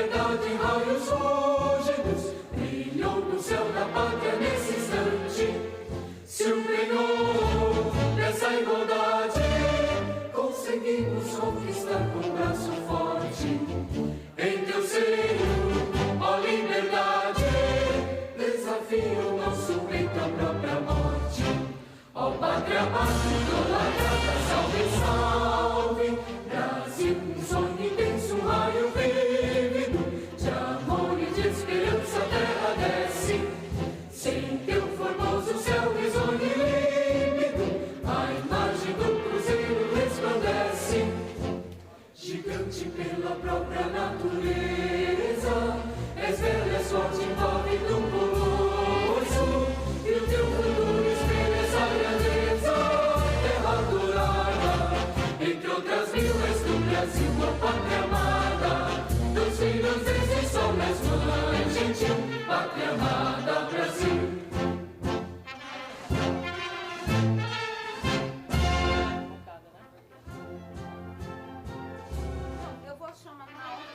liberdade em raios rúgidos, brilhou no céu da pátria nesse instante. Se o penhor dessa igualdade conseguimos conquistar com o braço forte, em teu seio, ó liberdade, desafia o nosso peito à própria morte. Ó pátria amada, idolatrada, salve, salve, Brasil, um sonho intenso, um raio vívido, de amor e de esperança a terra desce, sem teu formoso céu risonho e límpido, a imagem do cruzeiro resplandece, gigante pela própria natureza, és velho, és forte, envolve num colosso, e o teu futuro espelha essa grandeza, terra dourada, entre outras mil és do Brasil, a pátria amada, dos filhos desse sol nas mães, gentil, pátria amada, Brasil. Eu vou chamar na hora.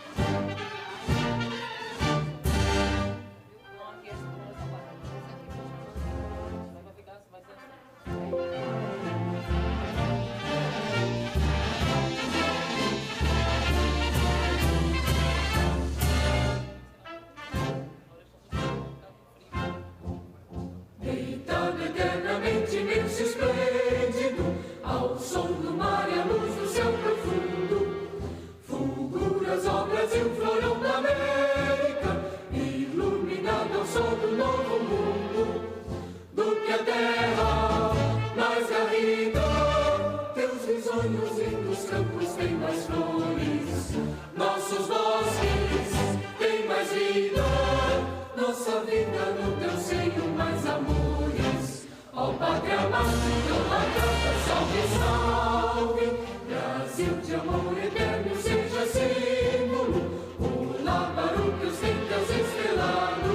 Deitado eternamente imenso e esplêndido, ao som do mar e à luz do céu profundo, fulguras, ó Brasil, florão da América, iluminado ao sol do novo mundo, do que a terra mais garrida, teus risonhos lindos campos têm mais flores, nossos bosques têm mais vida, nossa vida no teu seio mais amores. Ó pátria amada, idolatrada, salve, salve, Brasil de amor eterno seja símbolo, olá para o que ostentas estrelado,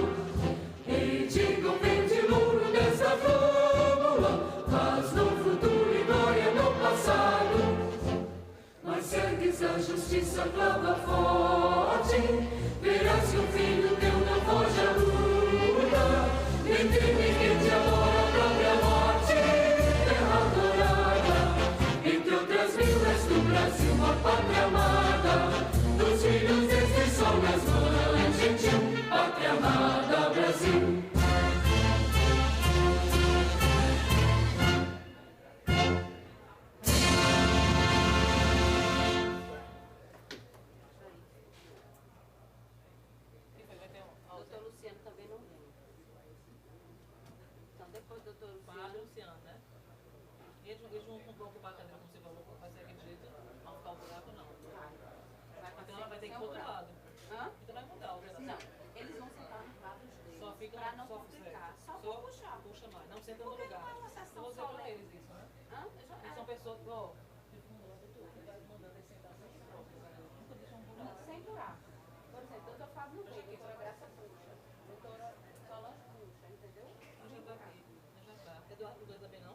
e digam verde louro dessa flâmula, paz no futuro e glória no passado. Mas segues a justiça, clava forte, verás que o filho teu não foge à luta, nem teme que te adora a própria morte, terra dourada, entre outras mil és do Brasil, a pátria amada, dos filhos deste sol nas mães, gentil, pátria amada, Brasil. Doutor Luciano também não vem. Então depois do doutor Padre Luciano. Luciano, né? E eles vão ocupar a cadeira como você falou, vai ser aquele jeito, não ficar o buraco não. Então ela vai ter que ir pro outro lado. Hã? Então vai mudar o buraco. Não, eles vão sentar nos lados deles. Só fica pra não só complicar. Só só vou puxar. puxa mais, não senta no Porque lugar. não é uma Eu sessão vou dizer pra solene. eles isso, né? Hã? Eles são pessoas que, ó, mandando eles sentar sem buraco. Nunca deixam um buraco. Sem buraco. Por exemplo, o doutor Fábio não vem, doutora Graça puxa. Doutora Solange puxa, entendeu? Eu já tá aqui, já tá. Eduardo Dugan também não?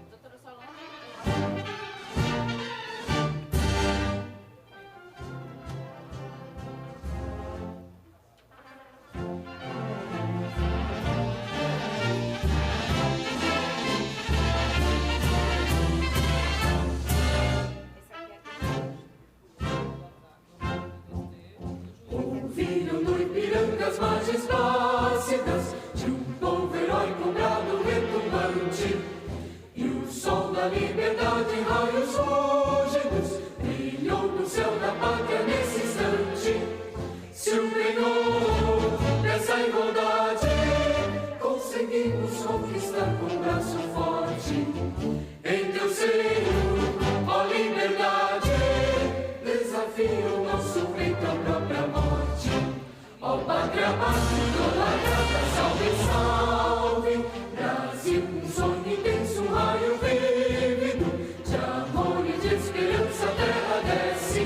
Doutora Solange. Ouviram no Ipiranga as margens plácidas de um povo heróico, brado retumbante, e o sol da liberdade em raios rúgidos brilhou no céu da pátria nesse instante. Se o penhor dessa igualdade conseguimos conquistar com o braço forte, em teu seio, ó liberdade, desafia o nosso peito à própria morte. Ó pátria amada, idolatrada, salve, salve, Brasil, um sonho intenso, um raio vívido, de amor e de esperança a terra desce,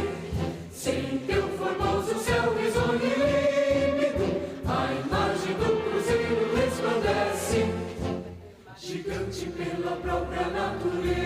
sem teu formoso céu risonho e límpido, a imagem do cruzeiro resplandece, gigante pela própria natureza,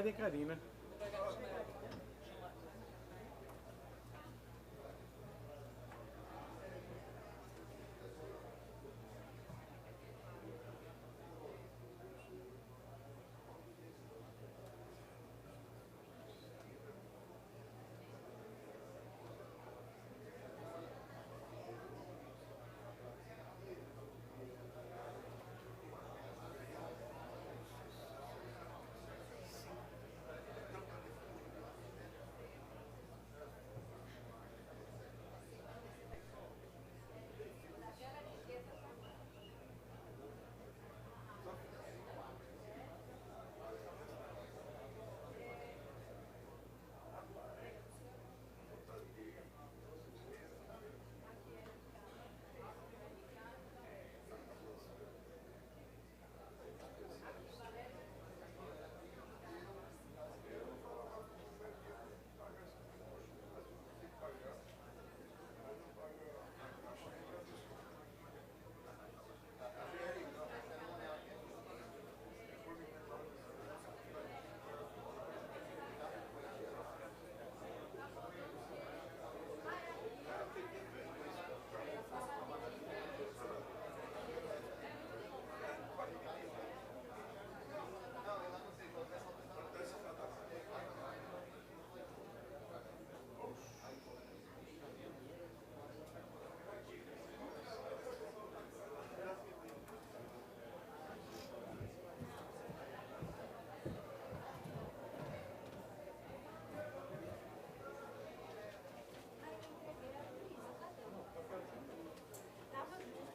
Cadê Karina? Vou pegar a Esmeralda. Chamar.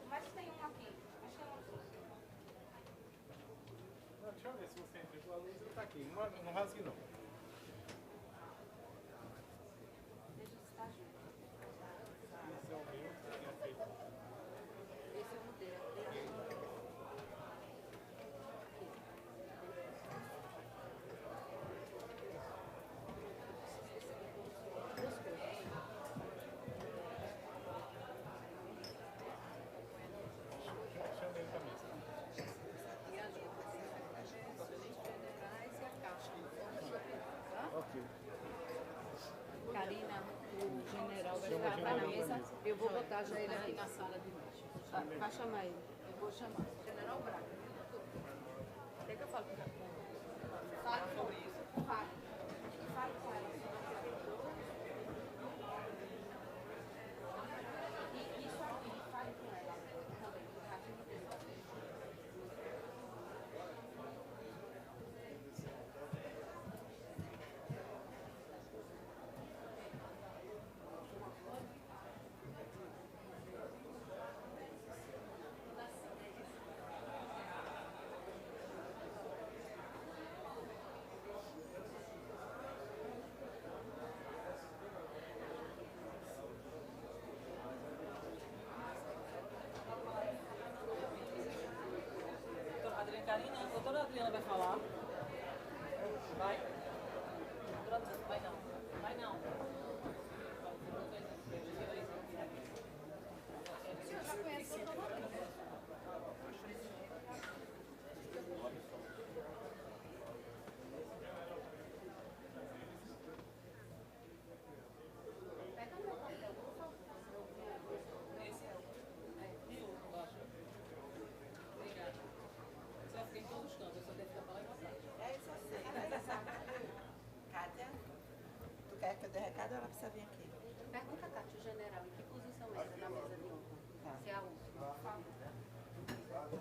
Mas tem um aqui. Acho que é um. Não, deixa eu ver se você entregou a luz e tá aqui. Não rasgue não. Deixa eu estar junto. Esse é o meu que eu tinha feito. Esse eu mudei. Chama ele pra mesa. E as outras. Excelentes federais e a caixa. Tá? Ok. Karina, o general vai Chama o ficar general na pra mesa. mesa. Eu vou botar já ele aqui na sala de baixo. Vai chamar ele. Eu vou chamar. General Braga. Quer que eu fale com ele? Fale sobre isso. Fale. Fale com ela. E isso aqui, fale com ela. Também, o ratinho dele. Karina, a doutora Adriana vai falar. Vai? Doutora Adriana, vai não. Vai não. Eu já conheço o doutor. Pega o meu papel, por favor. Esse é o e o outro embaixo. Obrigada. Você vai ficar em todos os cantos, eu só devo ficar pra lá e pra trás. É isso assim. Kátia, tu quer que eu dê recado ou ela precisa vir aqui? Pergunta a Cátia, o general, em que posição entra na mesa de honra? Tá. Se é a última, por favor.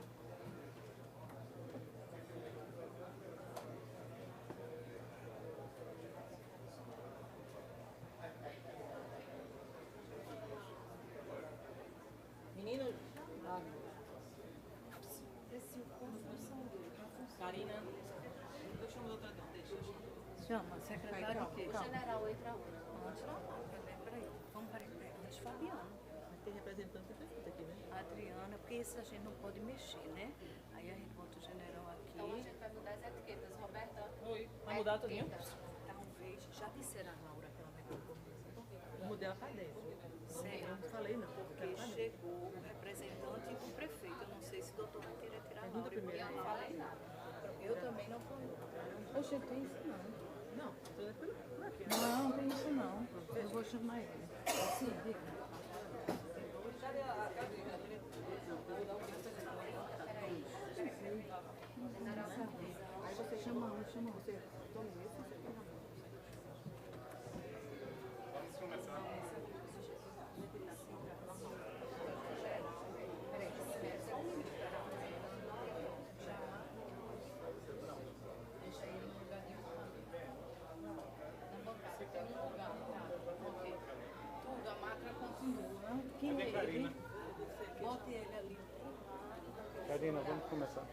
Menino, Karina, eu chamo a doutora Adriana, deixa eu chamar. Chama, secretário o quê? O general entra onde? Peraí, vamos para antes Fabiano. Tem representante perfeito aqui, né? A Adriana, porque isso a gente não pode mexer, né? Aí a gente bota o general Então a aqui. gente vai mudar as etiquetas. Roberta, Oi, vai mudar tudinho? etiqueta. Talvez, já disseram a Laura que ela vai compor mesa. Eu mudei ela pra dentro. Certo. Eu não falei não, porque ela Porque tá dentro. chegou o representante do prefeito. Eu não sei se o doutor vai querer tirar a Pergunta Laura. primeiro. Eu não falei nada. Eu também não conheço. Oxe, tem isso não. Não, tranquilo. Não, tem isso não. Eu vou chamar ele. Sim, diga. Cadê a cadeira? Eu vou dar um tempo Aí você chama um, você. Toma esse, você tem na mão. Vamos começar. Deixa ele no lugar de na bancada. Tem um lugar, tá? Ok. Tudo, a máquina continua. Quem é ele? Bote ele ali. Karina, vamos começar.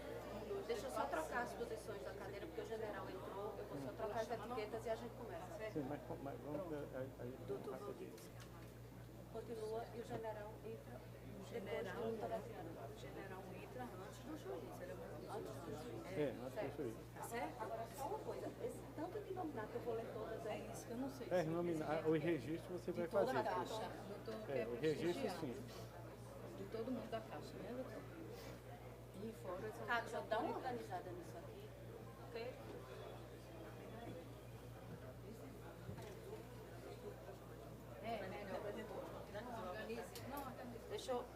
Deixa eu só trocar as posições da cadeira, porque o general entrou. Eu vou só trocar as etiquetas e a gente começa. Sim, mas vamos aí. Doutor Valdez. Continua e o general entra. O general entra antes do juiz. Antes do juiz. É, acho que é isso aí. Certo? Agora só uma coisa. Esse tanto de nominato que eu vou ler todas aí. É isso que eu não sei. É, o registro você vai Toda a fazer. caixa. Doutor, É, o registro sim. de todo mundo da caixa, né, doutor? E fora essa. Kátia, dá uma organizada nisso aqui. Ok? Melhor. Organize.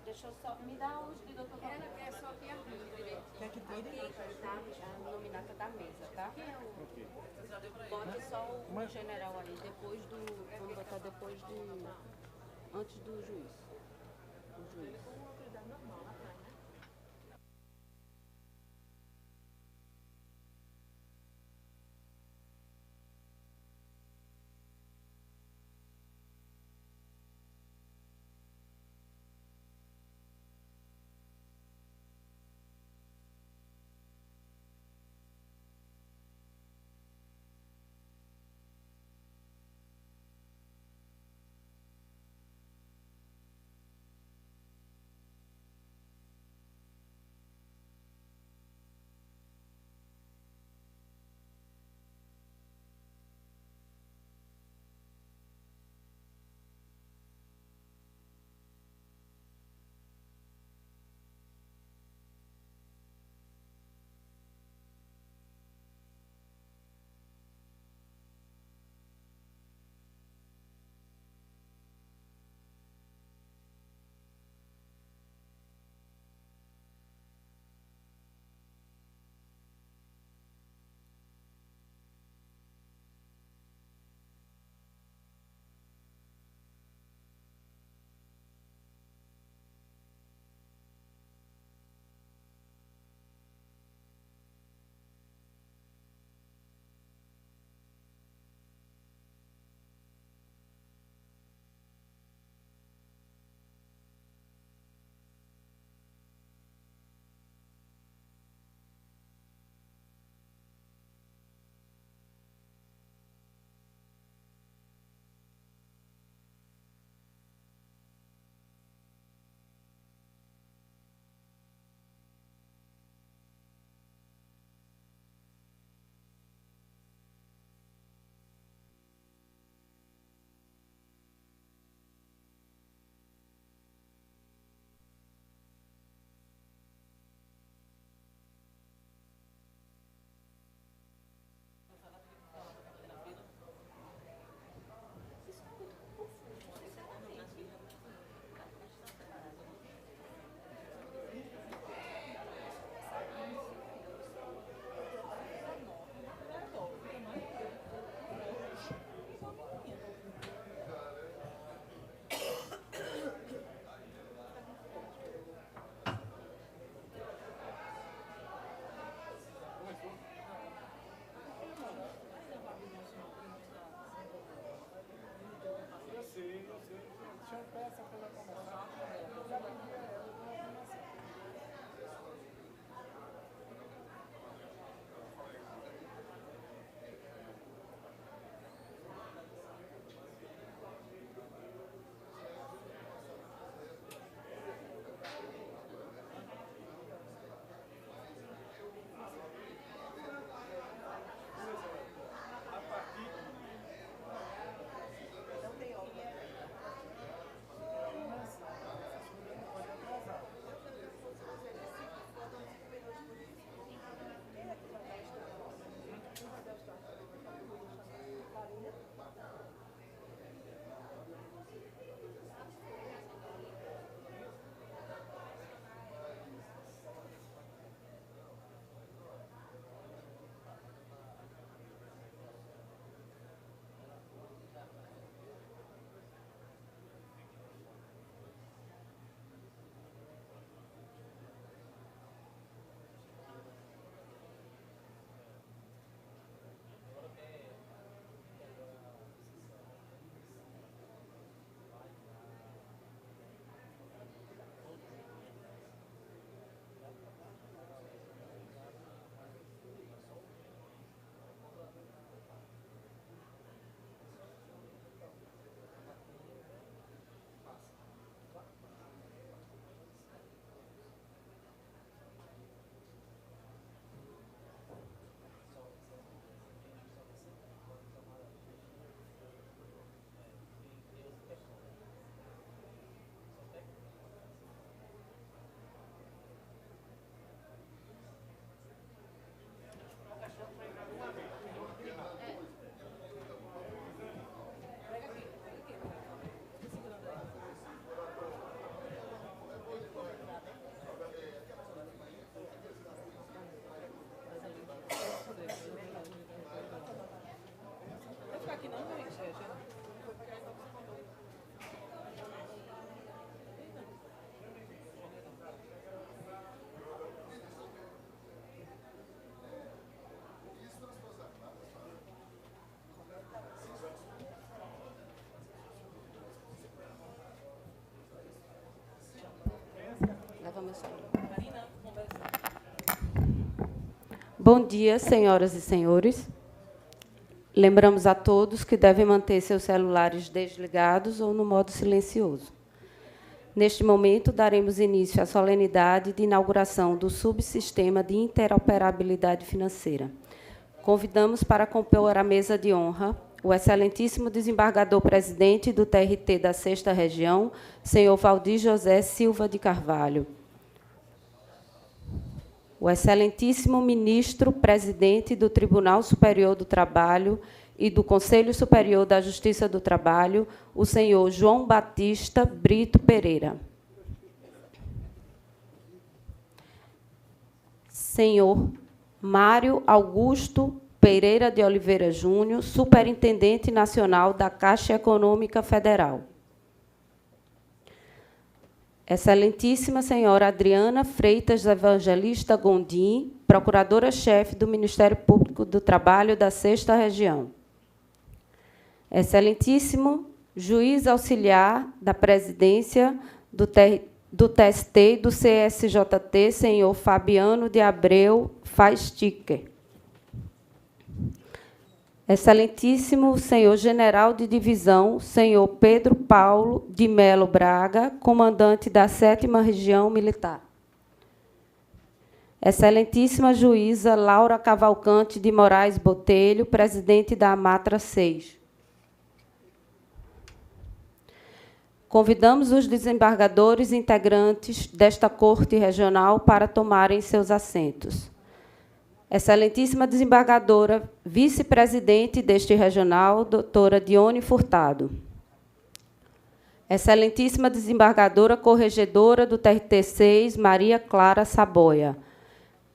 Deixa eu só. Me dá os de doutor. Ela quer só que arrume direitinho. Quer que tire? Aqui tá a nominata da mesa, tá? Ok. Bote só o general aí, depois do. Vamos botar depois do. Antes do juiz. O juiz. Vamos só. Marina, conversa. Bom dia, senhoras e senhores. Lembramos a todos que devem manter seus celulares desligados ou no modo silencioso. Neste momento, daremos início à solenidade de inauguração do Subsistema de Interoperabilidade Financeira. Convidamos para compor a mesa de honra o excelentíssimo desembargador-presidente do TRT da 6ª Região, senhor Valdir José Silva de Carvalho. O excelentíssimo ministro-presidente do Tribunal Superior do Trabalho e do Conselho Superior da Justiça do Trabalho, o senhor João Batista Brito Pereira. Senhor Mário Augusto Pereira de Oliveira Júnior, Superintendente Nacional da Caixa Econômica Federal. Excelentíssima senhora Adriana Freitas Evangelista Gondim, Procuradora-Chefe do Ministério Público do Trabalho da 6ª Região. Excelentíssimo Juiz Auxiliar da Presidência do TST e do CSJT, senhor Fabiano de Abreu Faz-Ticker. Excelentíssimo senhor General de Divisão, senhor Pedro Paulo de Melo Braga, comandante da 7ª Região Militar. Excelentíssima Juíza Laura Cavalcante de Moraes Botelho, presidente da Amatra 6. Convidamos os desembargadores integrantes desta Corte Regional para tomarem seus assentos. Excelentíssima desembargadora, vice-presidente deste regional, doutora Dione Furtado. Excelentíssima desembargadora corregedora do TRT 6, Maria Clara Saboia.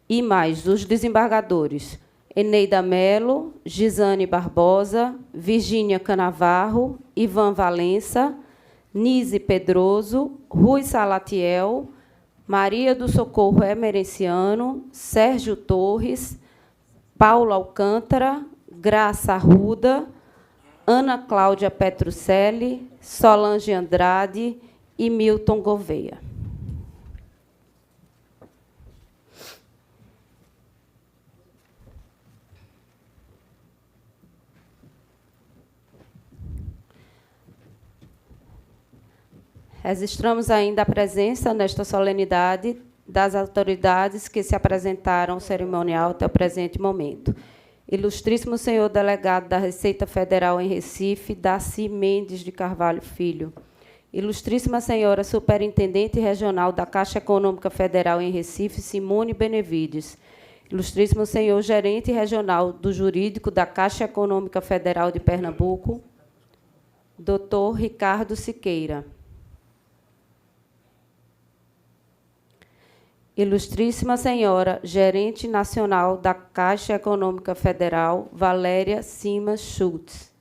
E mais os desembargadores Eneida Melo, Gisane Barbosa, Virgínia Canavarro, Ivan Valença, Nise Pedroso, Rui Salatiel, Maria do Socorro Emerenciano, Sérgio Torres, Paulo Alcântara, Graça Arruda, Ana Cláudia Petrucelli, Solange Andrade e Milton Gouveia. Registramos ainda a presença, nesta solenidade, das autoridades que se apresentaram ao cerimonial até o presente momento. Ilustríssimo senhor delegado da Receita Federal em Recife, Daci Mendes de Carvalho Filho. Ilustríssima senhora Superintendente Regional da Caixa Econômica Federal em Recife, Simone Benevides. Ilustríssimo senhor Gerente Regional do Jurídico da Caixa Econômica Federal de Pernambuco, doutor Ricardo Siqueira. Ilustríssima senhora Gerente Nacional da Caixa Econômica Federal, Valéria Simas Schultz.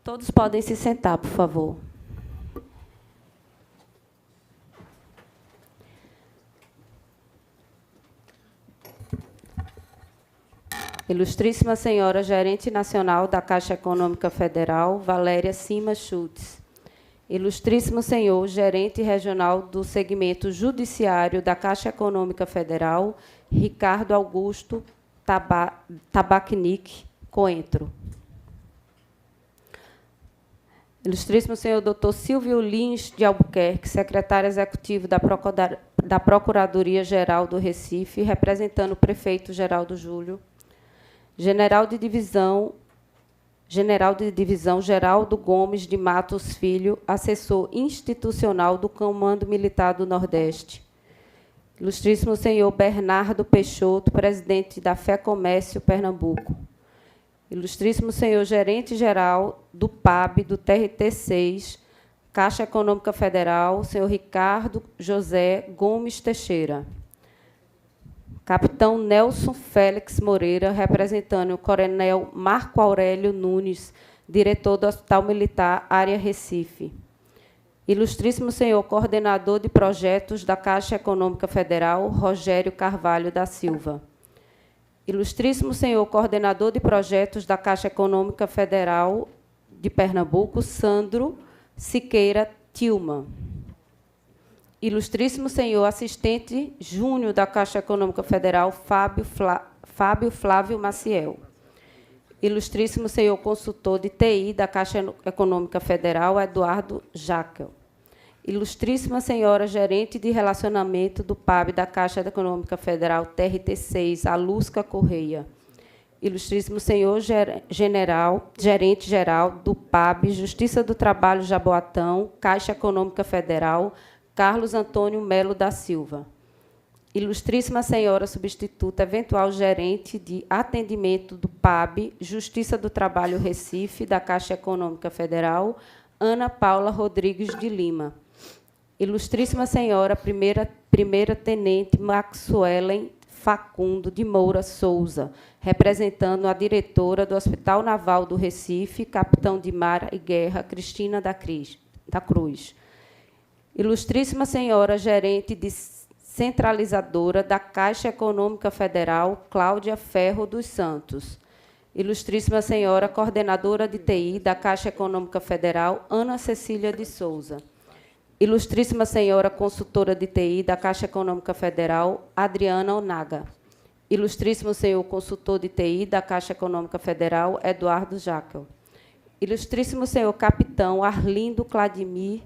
Todos podem se sentar, por favor. Ilustríssima senhora Gerente Nacional da Caixa Econômica Federal, Valéria Simas Schultz. Ilustríssimo senhor Gerente Regional do Segmento Judiciário da Caixa Econômica Federal, Ricardo Augusto Tabacnic Coentro. Ilustríssimo senhor Dr. Silvio Lins de Albuquerque, secretário executivo da Procuradoria-Geral do Recife, representando o prefeito Geraldo Júlio. General de Divisão Geraldo Gomes de Matos Filho, assessor institucional do Comando Militar do Nordeste. Ilustríssimo senhor Bernardo Peixoto, presidente da FEComércio Pernambuco. Ilustríssimo senhor Gerente-Geral do PAB do TRT 6, Caixa Econômica Federal, senhor Ricardo José Gomes Teixeira. Capitão Nelson Félix Moreira, representando o coronel Marco Aurélio Nunes, diretor do Hospital Militar, área Recife. Ilustríssimo senhor coordenador de projetos da Caixa Econômica Federal, Rogério Carvalho da Silva. Ilustríssimo senhor coordenador de projetos da Caixa Econômica Federal de Pernambuco, Sandro Siqueira Tilman. Ilustríssimo senhor assistente júnior da Caixa Econômica Federal, Fábio Flávio Maciel. Ilustríssimo senhor consultor de TI da Caixa Econômica Federal, Eduardo Jaquel. Ilustríssima senhora gerente de relacionamento do PAB da Caixa Econômica Federal, TRT6, Alusca Correia. Ilustríssimo senhor gerente geral do PAB, Justiça do Trabalho Jaboatão, Caixa Econômica Federal, Carlos Antônio Melo da Silva. Ilustríssima senhora substituta, eventual gerente de atendimento do PAB, Justiça do Trabalho Recife, da Caixa Econômica Federal, Ana Paula Rodrigues de Lima. Ilustríssima senhora primeira tenente Maxwellen Facundo de Moura Souza, representando a diretora do Hospital Naval do Recife, capitão de mar e guerra, Cristina da Cruz. Ilustríssima senhora gerente de centralizadora da Caixa Econômica Federal, Cláudia Ferro dos Santos. Ilustríssima senhora coordenadora de TI da Caixa Econômica Federal, Ana Cecília de Souza. Ilustríssima senhora consultora de TI da Caixa Econômica Federal, Adriana Onaga. Ilustríssimo senhor consultor de TI da Caixa Econômica Federal, Eduardo Jaquel. Ilustríssimo senhor capitão Arlindo Cladimir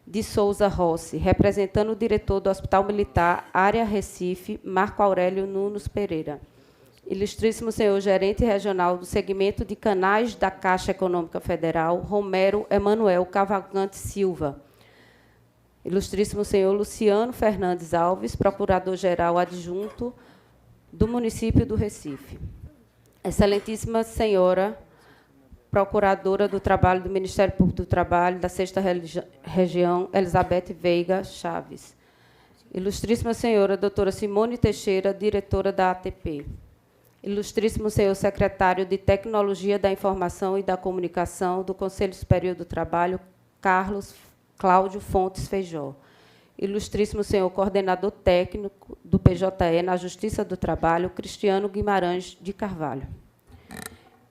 de Souza Rossi, representando o diretor do Hospital Militar, Área Recife, Marco Aurélio Nunes Pereira. Ilustríssimo senhor gerente regional do segmento de canais da Caixa Econômica Federal, Romero Emanuel Cavalcante Silva. Ilustríssimo senhor Luciano Fernandes Alves, procurador-geral adjunto do município do Recife. Excelentíssima senhora procuradora do Trabalho do Ministério Público do Trabalho da 6ª Região, Elizabeth Veiga Chaves. Ilustríssima senhora doutora Simone Teixeira, diretora da ATP. Ilustríssimo senhor secretário de Tecnologia da Informação e da Comunicação do Conselho Superior do Trabalho, Cláudio Fontes Feijó. Ilustríssimo senhor coordenador técnico do PJE na Justiça do Trabalho, Cristiano Guimarães de Carvalho.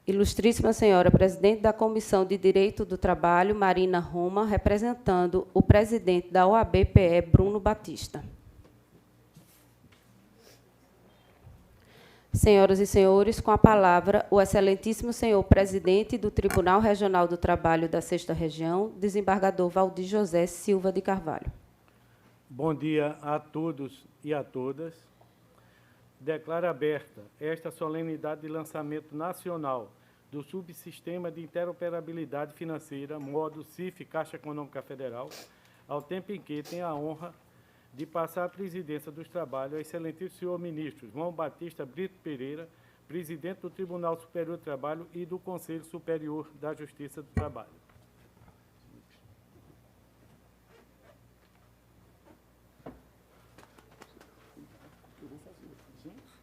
Ilustríssima senhora presidente da Comissão de Direito do Trabalho, Marina Roma, representando o presidente da OAB-PE, Bruno Batista. Senhoras e senhores, com a palavra, o excelentíssimo senhor presidente do Tribunal Regional do Trabalho da 6ª Região, desembargador Valdir José Silva de Carvalho. Bom dia a todos e a todas. Declaro aberta esta solenidade de lançamento nacional do Subsistema de Interoperabilidade Financeira, modo CIF Caixa Econômica Federal, ao tempo em que tenho a honra de passar a presidência dos trabalhos ao excelentíssimo senhor ministro João Batista Brito Pereira, presidente do Tribunal Superior do Trabalho e do Conselho Superior da Justiça do Trabalho.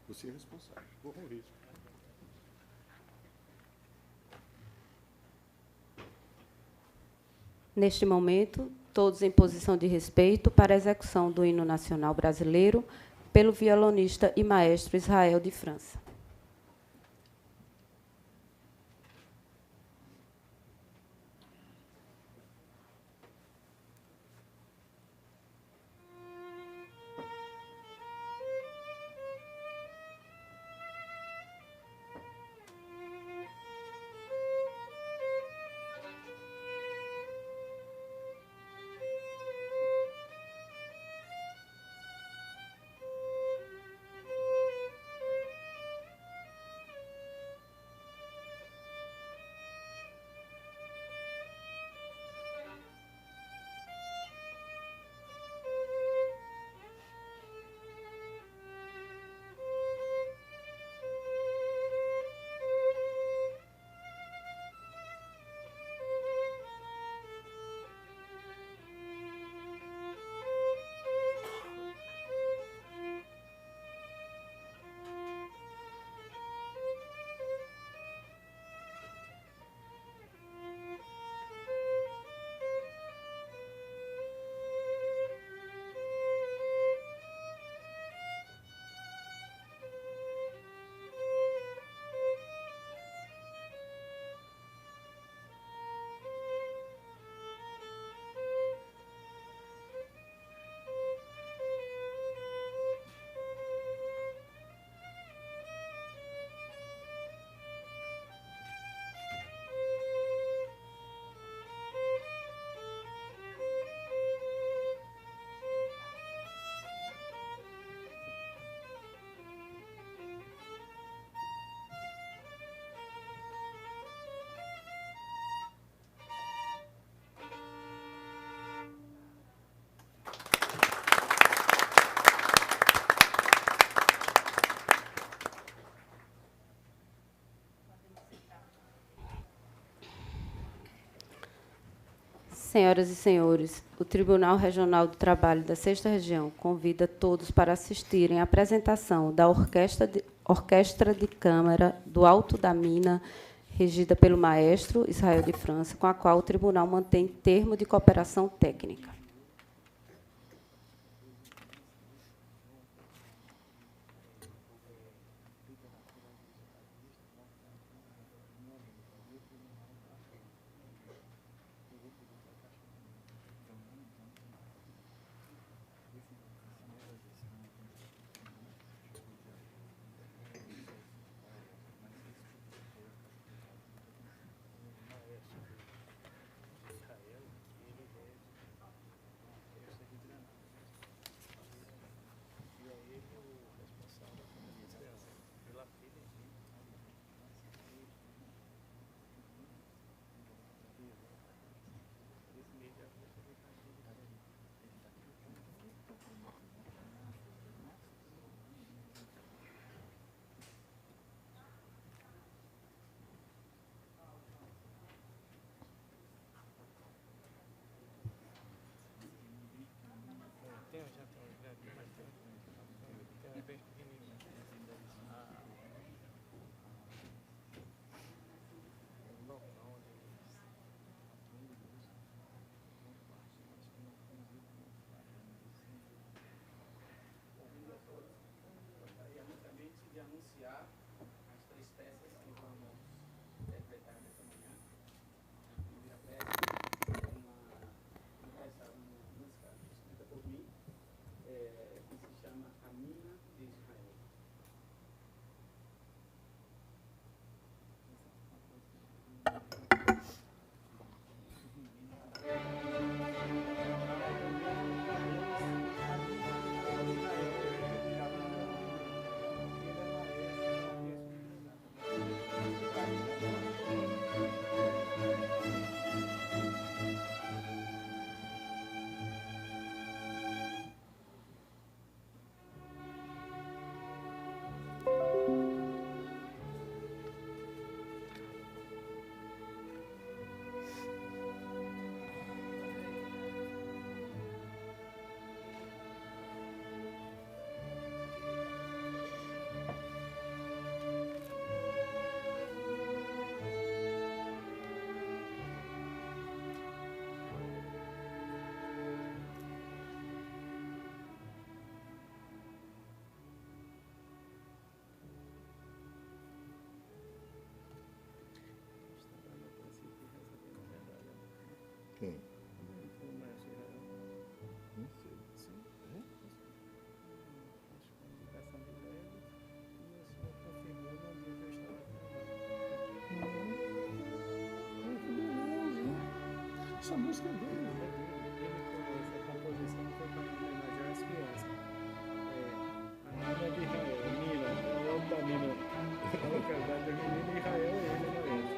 Você é responsável. Corra um risco. Neste momento, todos em posição de respeito para a execução do hino nacional brasileiro pelo violonista e maestro Israel de França. Senhoras e senhores, o Tribunal Regional do Trabalho da 6ª Região convida todos para assistirem à apresentação da Orquestra de Câmara do Alto da Mina, regida pelo maestro Israel de França, com a qual o tribunal mantém termo de cooperação técnica. Quem? Essa música é dele. Essa composição foi para homenagear as crianças. A Nina de Israel, Nina, o nome da Nina. Ela casada de menina e Israel é ele, não é ele.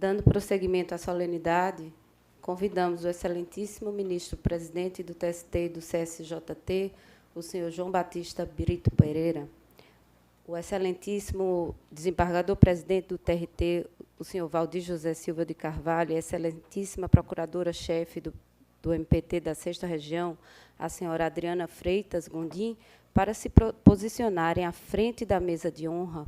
Dando prosseguimento à solenidade, convidamos o excelentíssimo ministro-presidente do TST e do CSJT, o senhor João Batista Brito Pereira, o excelentíssimo desembargador-presidente do TRT, o senhor Valdir José Silva de Carvalho, e a excelentíssima procuradora-chefe do MPT da 6ª Região, a senhora Adriana Freitas Gondim, para se posicionarem à frente da mesa de honra,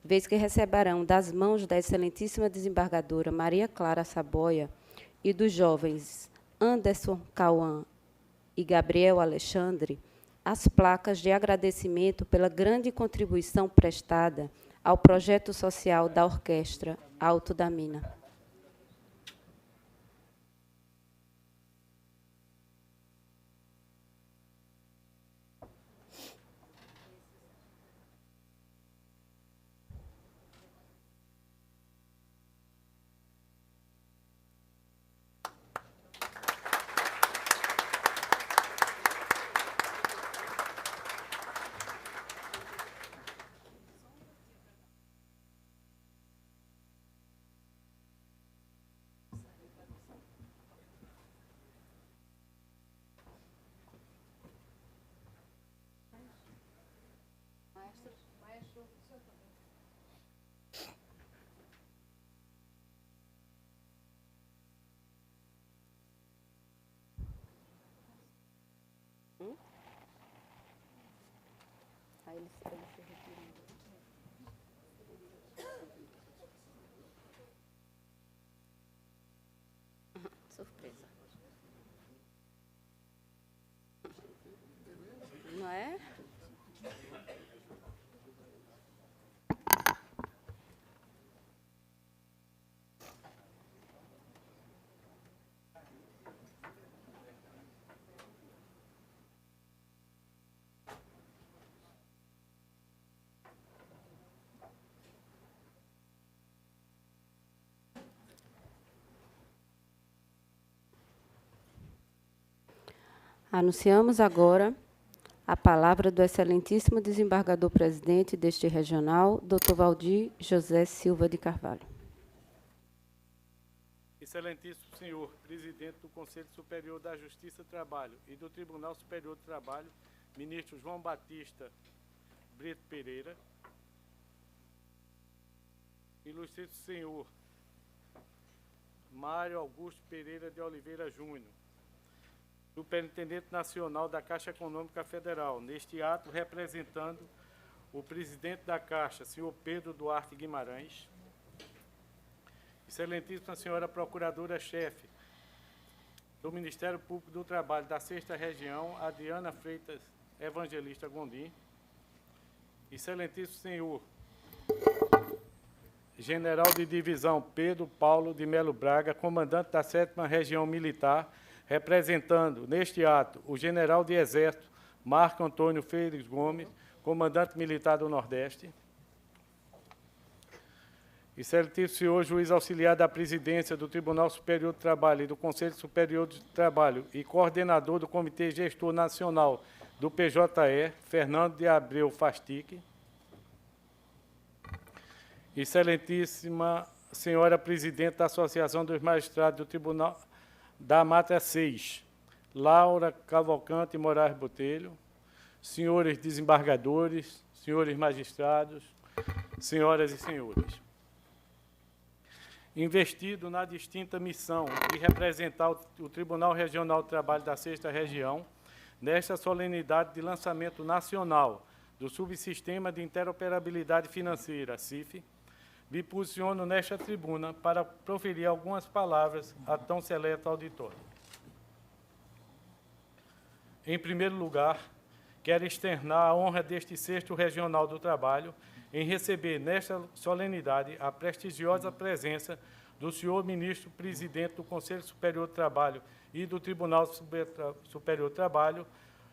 vez que receberão das mãos da excelentíssima desembargadora Maria Clara Saboia e dos jovens Anderson Cauã e Gabriel Alexandre as placas de agradecimento pela grande contribuição prestada ao projeto social da Orquestra Alto da Mina. Aí eles se retiram. Surpresa. Não é? Anunciamos agora a palavra do excelentíssimo desembargador-presidente deste regional, Dr. Valdir José Silva de Carvalho. Excelentíssimo senhor presidente do Conselho Superior da Justiça do Trabalho e do Tribunal Superior do Trabalho, ministro João Batista Brito Pereira, ilustríssimo senhor Mário Augusto Pereira de Oliveira Júnior, Superintendente Nacional da Caixa Econômica Federal, neste ato representando o presidente da Caixa, senhor Pedro Duarte Guimarães, excelentíssima senhora Procuradora-Chefe do Ministério Público do Trabalho da 6ª Região, Adriana Freitas Evangelista Gondim, excelentíssimo senhor General de Divisão Pedro Paulo de Melo Braga, comandante da 7ª Região Militar, representando neste ato o General de Exército Marco Antônio Félix Gomes, comandante militar do Nordeste, excelentíssimo senhor Juiz Auxiliar da Presidência do Tribunal Superior do Trabalho e do Conselho Superior do Trabalho e coordenador do Comitê Gestor Nacional do PJE, Fernando de Abreu Fastique, excelentíssima senhora Presidente da Associação dos Magistrados do Tribunal da Mata 6, Laura Cavalcante Moraes Botelho, senhores desembargadores, senhores magistrados, senhoras e senhores. Investido na distinta missão de representar o Tribunal Regional do Trabalho da 6ª Região, nesta solenidade de lançamento nacional do Subsistema de Interoperabilidade Financeira, CIF, me posiciono nesta tribuna para proferir algumas palavras a tão seleto auditório. Em primeiro lugar, quero externar a honra deste 6º Regional do Trabalho em receber nesta solenidade a prestigiosa presença do senhor ministro presidente do Conselho Superior do Trabalho e do Tribunal Superior do Trabalho,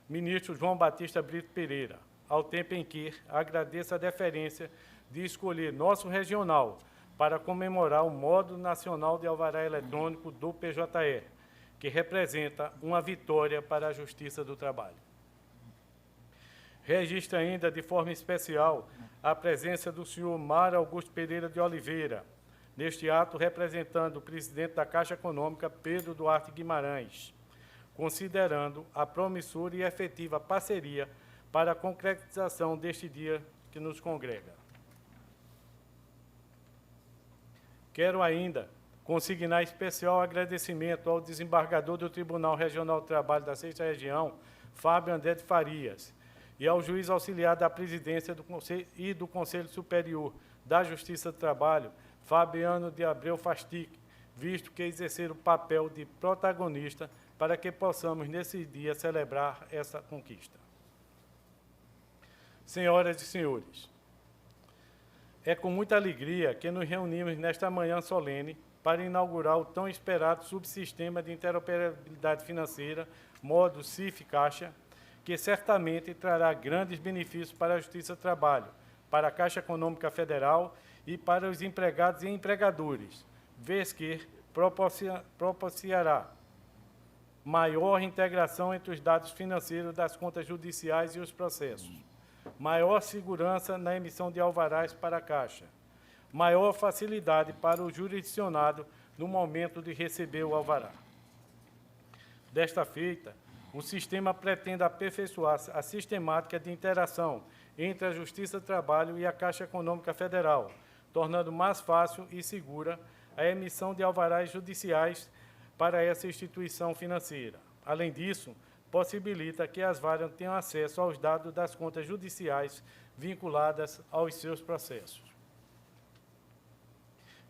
ministro João Batista Brito Pereira, ao tempo em que agradeço a deferência de escolher nosso regional para comemorar o Módulo Nacional de Alvará Eletrônico do PJE, que representa uma vitória para a Justiça do Trabalho. Registro ainda, de forma especial, a presença do senhor Mário Augusto Pereira de Oliveira, neste ato representando o presidente da Caixa Econômica, Pedro Duarte Guimarães, considerando a promissora e efetiva parceria para a concretização deste dia que nos congrega. Quero ainda consignar especial agradecimento ao desembargador do Tribunal Regional do Trabalho da 6ª Região, Fábio André de Farias, e ao juiz auxiliar da Presidência do Conselho Superior da Justiça do Trabalho, Fabiano de Abreu Fastic, visto que exerceram o papel de protagonista para que possamos, nesse dia, celebrar essa conquista. Senhoras e senhores, é com muita alegria que nos reunimos nesta manhã solene para inaugurar o tão esperado subsistema de interoperabilidade financeira, modo CIF-Caixa, que certamente trará grandes benefícios para a Justiça do Trabalho, para a Caixa Econômica Federal e para os empregados e empregadores, vez que proporcionará maior integração entre os dados financeiros das contas judiciais e os processos, maior segurança na emissão de alvarás para a Caixa, maior facilidade para o jurisdicionado no momento de receber o alvará. Desta feita, o sistema pretende aperfeiçoar a sistemática de interação entre a Justiça do Trabalho e a Caixa Econômica Federal, tornando mais fácil e segura a emissão de alvarás judiciais para essa instituição financeira. Além disso, possibilita que as varas tenham acesso aos dados das contas judiciais vinculadas aos seus processos.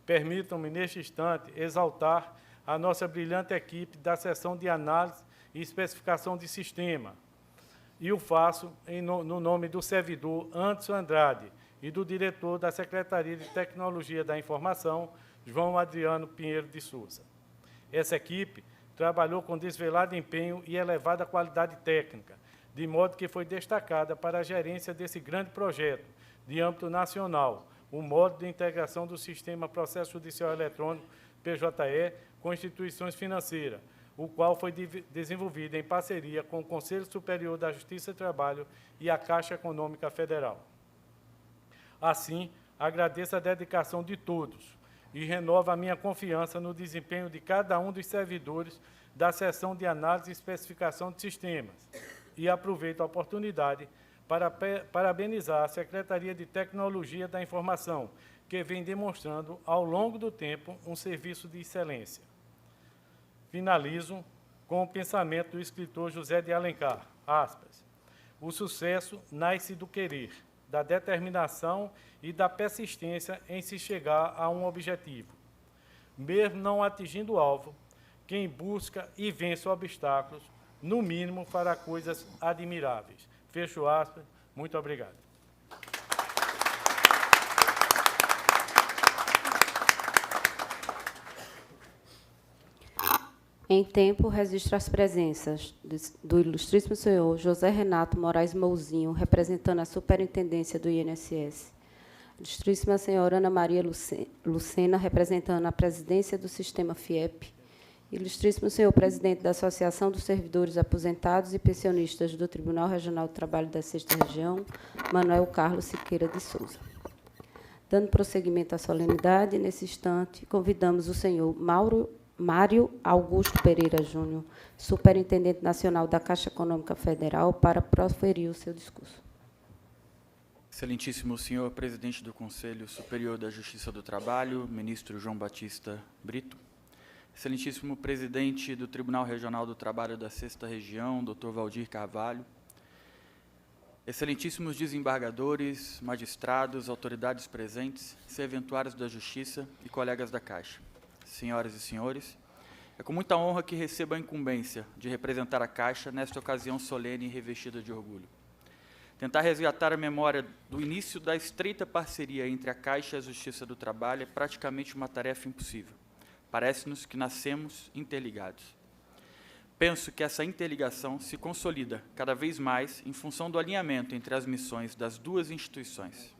Permitam-me, neste instante, exaltar a nossa brilhante equipe da seção de análise e especificação de sistema, e o faço no nome do servidor Anderson Andrade e do diretor da Secretaria de Tecnologia da Informação, João Adriano Pinheiro de Souza. Essa equipe trabalhou com desvelado empenho e elevada qualidade técnica, de modo que foi destacada para a gerência desse grande projeto de âmbito nacional, o modo de integração do Sistema Processo Judicial Eletrônico, PJE, com instituições financeiras, o qual foi desenvolvido em parceria com o Conselho Superior da Justiça do Trabalho e a Caixa Econômica Federal. Assim, agradeço a dedicação de todos e renovo a minha confiança no desempenho de cada um dos servidores da seção de análise e especificação de sistemas e aproveito a oportunidade para parabenizar a Secretaria de Tecnologia da Informação, que vem demonstrando, ao longo do tempo, um serviço de excelência. Finalizo com o pensamento do escritor José de Alencar, aspas, o sucesso nasce do querer, da determinação e da persistência em se chegar a um objetivo. Mesmo não atingindo o alvo, quem busca e vence obstáculos, no mínimo fará coisas admiráveis. Fecho aspas. Muito obrigado. Em tempo, registro as presenças do ilustríssimo senhor José Renato Moraes Mouzinho, representando a Superintendência do INSS. Ilustríssima senhora Ana Maria Lucena, representando a Presidência do Sistema FIEP. Ilustríssimo senhor Presidente da Associação dos Servidores Aposentados e Pensionistas do Tribunal Regional do Trabalho da 6ª Região, Manuel Carlos Siqueira de Souza. Dando prosseguimento à solenidade, nesse instante, convidamos o senhor Mário Augusto Pereira Júnior, Superintendente Nacional da Caixa Econômica Federal, para proferir o seu discurso. Excelentíssimo senhor Presidente do Conselho Superior da Justiça do Trabalho, Ministro João Batista Brito, Excelentíssimo Presidente do Tribunal Regional do Trabalho da 6ª Região, Dr. Valdir Carvalho, Excelentíssimos desembargadores, magistrados, autoridades presentes, serventuários da Justiça e colegas da Caixa, senhoras e senhores, é com muita honra que recebo a incumbência de representar a Caixa nesta ocasião solene e revestida de orgulho. Tentar resgatar a memória do início da estreita parceria entre a Caixa e a Justiça do Trabalho é praticamente uma tarefa impossível. Parece-nos que nascemos interligados. Penso que essa interligação se consolida cada vez mais em função do alinhamento entre as missões das duas instituições,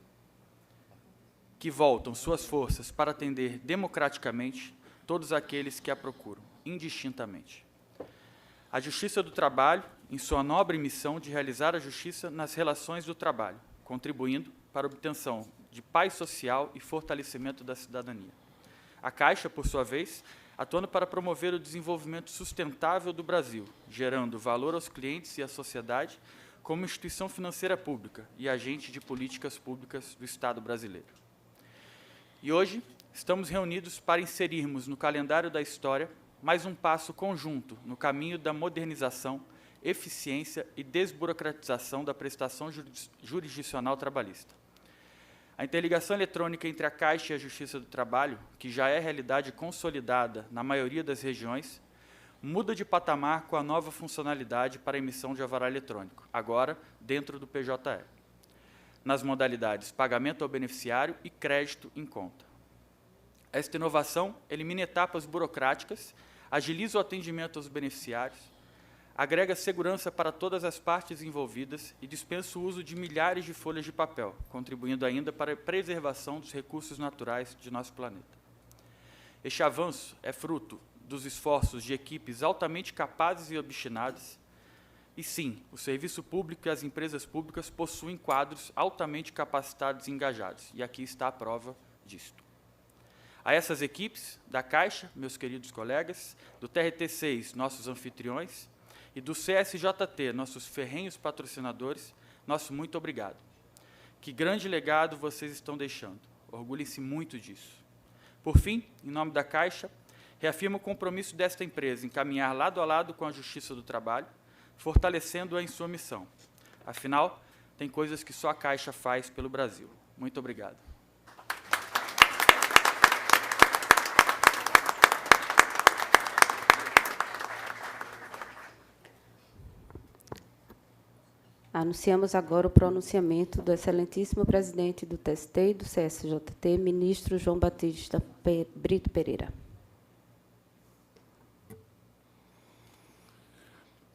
que voltam suas forças para atender democraticamente todos aqueles que a procuram, indistintamente. A Justiça do Trabalho, em sua nobre missão de realizar a justiça nas relações do trabalho, contribuindo para a obtenção de paz social e fortalecimento da cidadania. A Caixa, por sua vez, atuando para promover o desenvolvimento sustentável do Brasil, gerando valor aos clientes e à sociedade como instituição financeira pública e agente de políticas públicas do Estado brasileiro. E hoje, estamos reunidos para inserirmos no calendário da história mais um passo conjunto no caminho da modernização, eficiência e desburocratização da prestação jurisdicional trabalhista. A interligação eletrônica entre a Caixa e a Justiça do Trabalho, que já é realidade consolidada na maioria das regiões, muda de patamar com a nova funcionalidade para a emissão de alvará eletrônico, agora dentro do PJE, nas modalidades pagamento ao beneficiário e crédito em conta. Esta inovação elimina etapas burocráticas, agiliza o atendimento aos beneficiários, agrega segurança para todas as partes envolvidas e dispensa o uso de milhares de folhas de papel, contribuindo ainda para a preservação dos recursos naturais de nosso planeta. Este avanço é fruto dos esforços de equipes altamente capazes e obstinadas, e sim, o serviço público e as empresas públicas possuem quadros altamente capacitados e engajados, e aqui está a prova disto. A essas equipes, da Caixa, meus queridos colegas, do TRT6, nossos anfitriões, e do CSJT, nossos ferrenhos patrocinadores, nosso muito obrigado. Que grande legado vocês estão deixando. Orgulhem-se muito disso. Por fim, em nome da Caixa, reafirmo o compromisso desta empresa em caminhar lado a lado com a Justiça do Trabalho, fortalecendo-a em sua missão. Afinal, tem coisas que só a Caixa faz pelo Brasil. Muito obrigado. Anunciamos agora o pronunciamento do excelentíssimo presidente do TST e do CSJT, ministro João Batista Brito Pereira.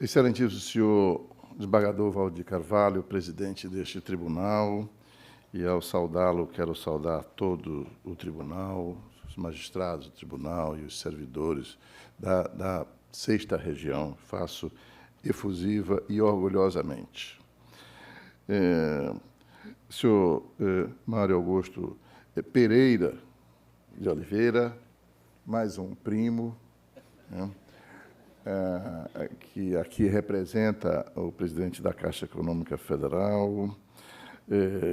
Excelentíssimo senhor desembargador Valdir Carvalho, presidente deste tribunal, e ao saudá-lo, quero saudar todo o tribunal, os magistrados do tribunal e os servidores da 6ª região, faço efusiva e orgulhosamente. Senhor Mário Augusto Pereira de Oliveira, mais um primo, né, que aqui representa o presidente da Caixa Econômica Federal,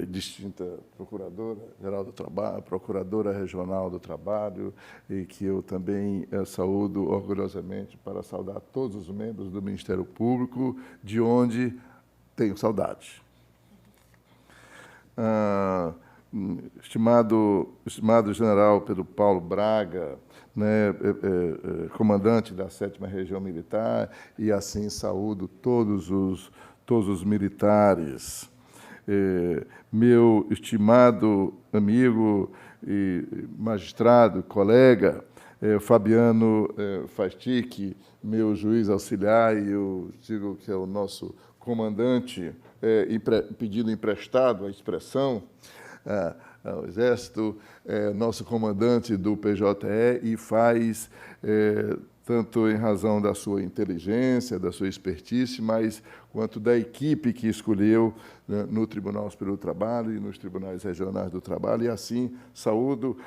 distinta Procuradora-Geral do Trabalho, Procuradora Regional do Trabalho, e que eu também saúdo orgulhosamente para saudar todos os membros do Ministério Público, de onde tenho saudade. Estimado general Pedro Paulo Braga, né, comandante da 7ª Região Militar, e assim saúdo todos os militares. Meu estimado amigo e magistrado, colega, Fabiano Fastic, meu juiz auxiliar, e eu digo que é o nosso comandante, pedindo emprestado a expressão ao Exército, nosso comandante do PJE, e faz, tanto em razão da sua inteligência, da sua expertise, mas quanto da equipe que escolheu, né, no Tribunal Superior do Trabalho e nos Tribunais Regionais do Trabalho, e assim saúdo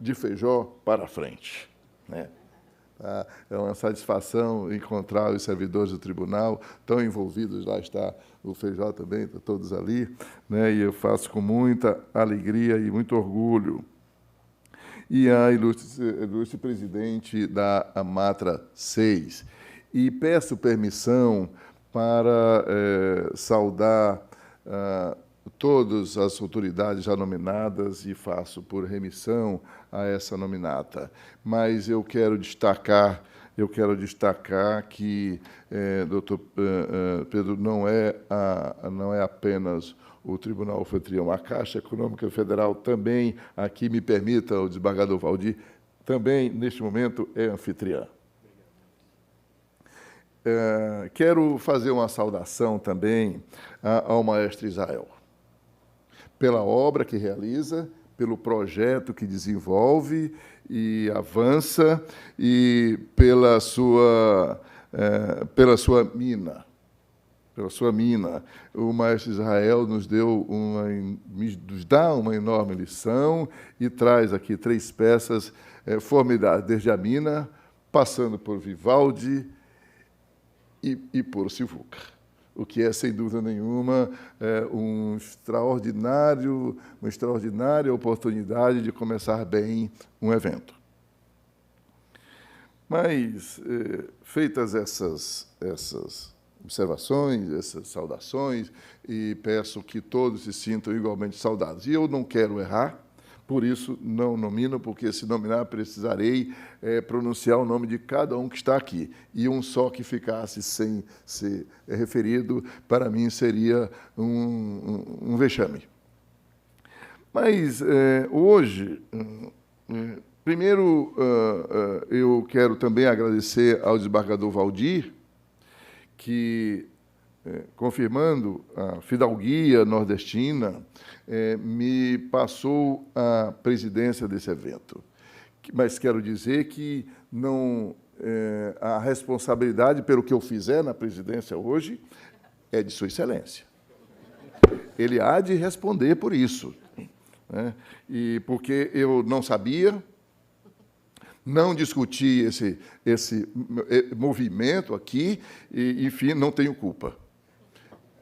de Feijó para frente, né? É uma satisfação encontrar os servidores do tribunal tão envolvidos, lá está o Feijó também, estão todos ali, né? E eu faço com muita alegria e muito orgulho. E a ilustre presidente da Amatra 6. E peço permissão para saudar todas as autoridades já nominadas, e faço por remissão a essa nominata. Mas eu quero destacar que, doutor Pedro, não é apenas o Tribunal Anfitrião, a Caixa Econômica Federal também, aqui me permita o desembargador Valdir, também, neste momento, é anfitriã. Quero fazer uma saudação também ao maestro Israel, pela obra que realiza, pelo projeto que desenvolve e avança, e pela sua mina. pela sua mina. O maestro Israel nos dá uma enorme lição e traz aqui 3 peças formidáveis, desde a mina, passando por Vivaldi e por Silvuca, o que é, sem dúvida nenhuma, uma extraordinária oportunidade de começar bem um evento. Mas, feitas essas observações, essas saudações, e peço que todos se sintam igualmente saudados. E eu não quero errar, por isso não nomino, porque se nominar precisarei pronunciar o nome de cada um que está aqui. E um só que ficasse sem ser referido, para mim, seria um vexame. Mas, hoje, primeiro, eu quero também agradecer ao desembargador Valdir, que, confirmando a fidalguia nordestina, me passou a presidência desse evento. Mas quero dizer que não, a responsabilidade pelo que eu fizer na presidência hoje é de Sua Excelência. Ele há de responder por isso, né? E porque eu não sabia, não discuti esse movimento aqui e, enfim, não tenho culpa.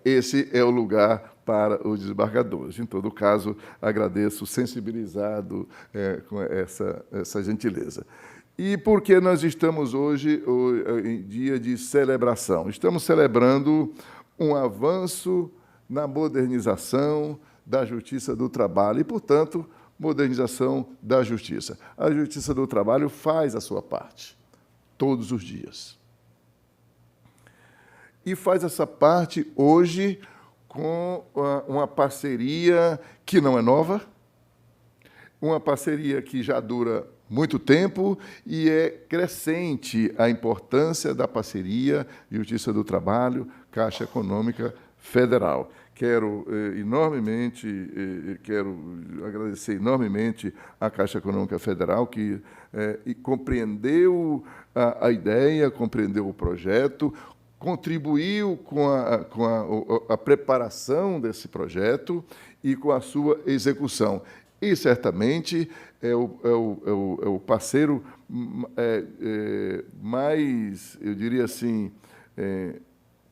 Esse é o lugar para os desembargadores. Em todo caso, agradeço, sensibilizado com essa gentileza. E por que nós estamos hoje em dia de celebração? Estamos celebrando um avanço na modernização da Justiça do Trabalho e, portanto, modernização da Justiça. A Justiça do Trabalho faz a sua parte, todos os dias. E faz essa parte hoje com uma parceria que não é nova, uma parceria que já dura muito tempo e é crescente a importância da parceria Justiça do Trabalho, Caixa Econômica Federal. Quero agradecer enormemente à Caixa Econômica Federal, que compreendeu a ideia, compreendeu o projeto, contribuiu com a preparação desse projeto e com a sua execução. E, certamente, é o parceiro mais, eu diria assim,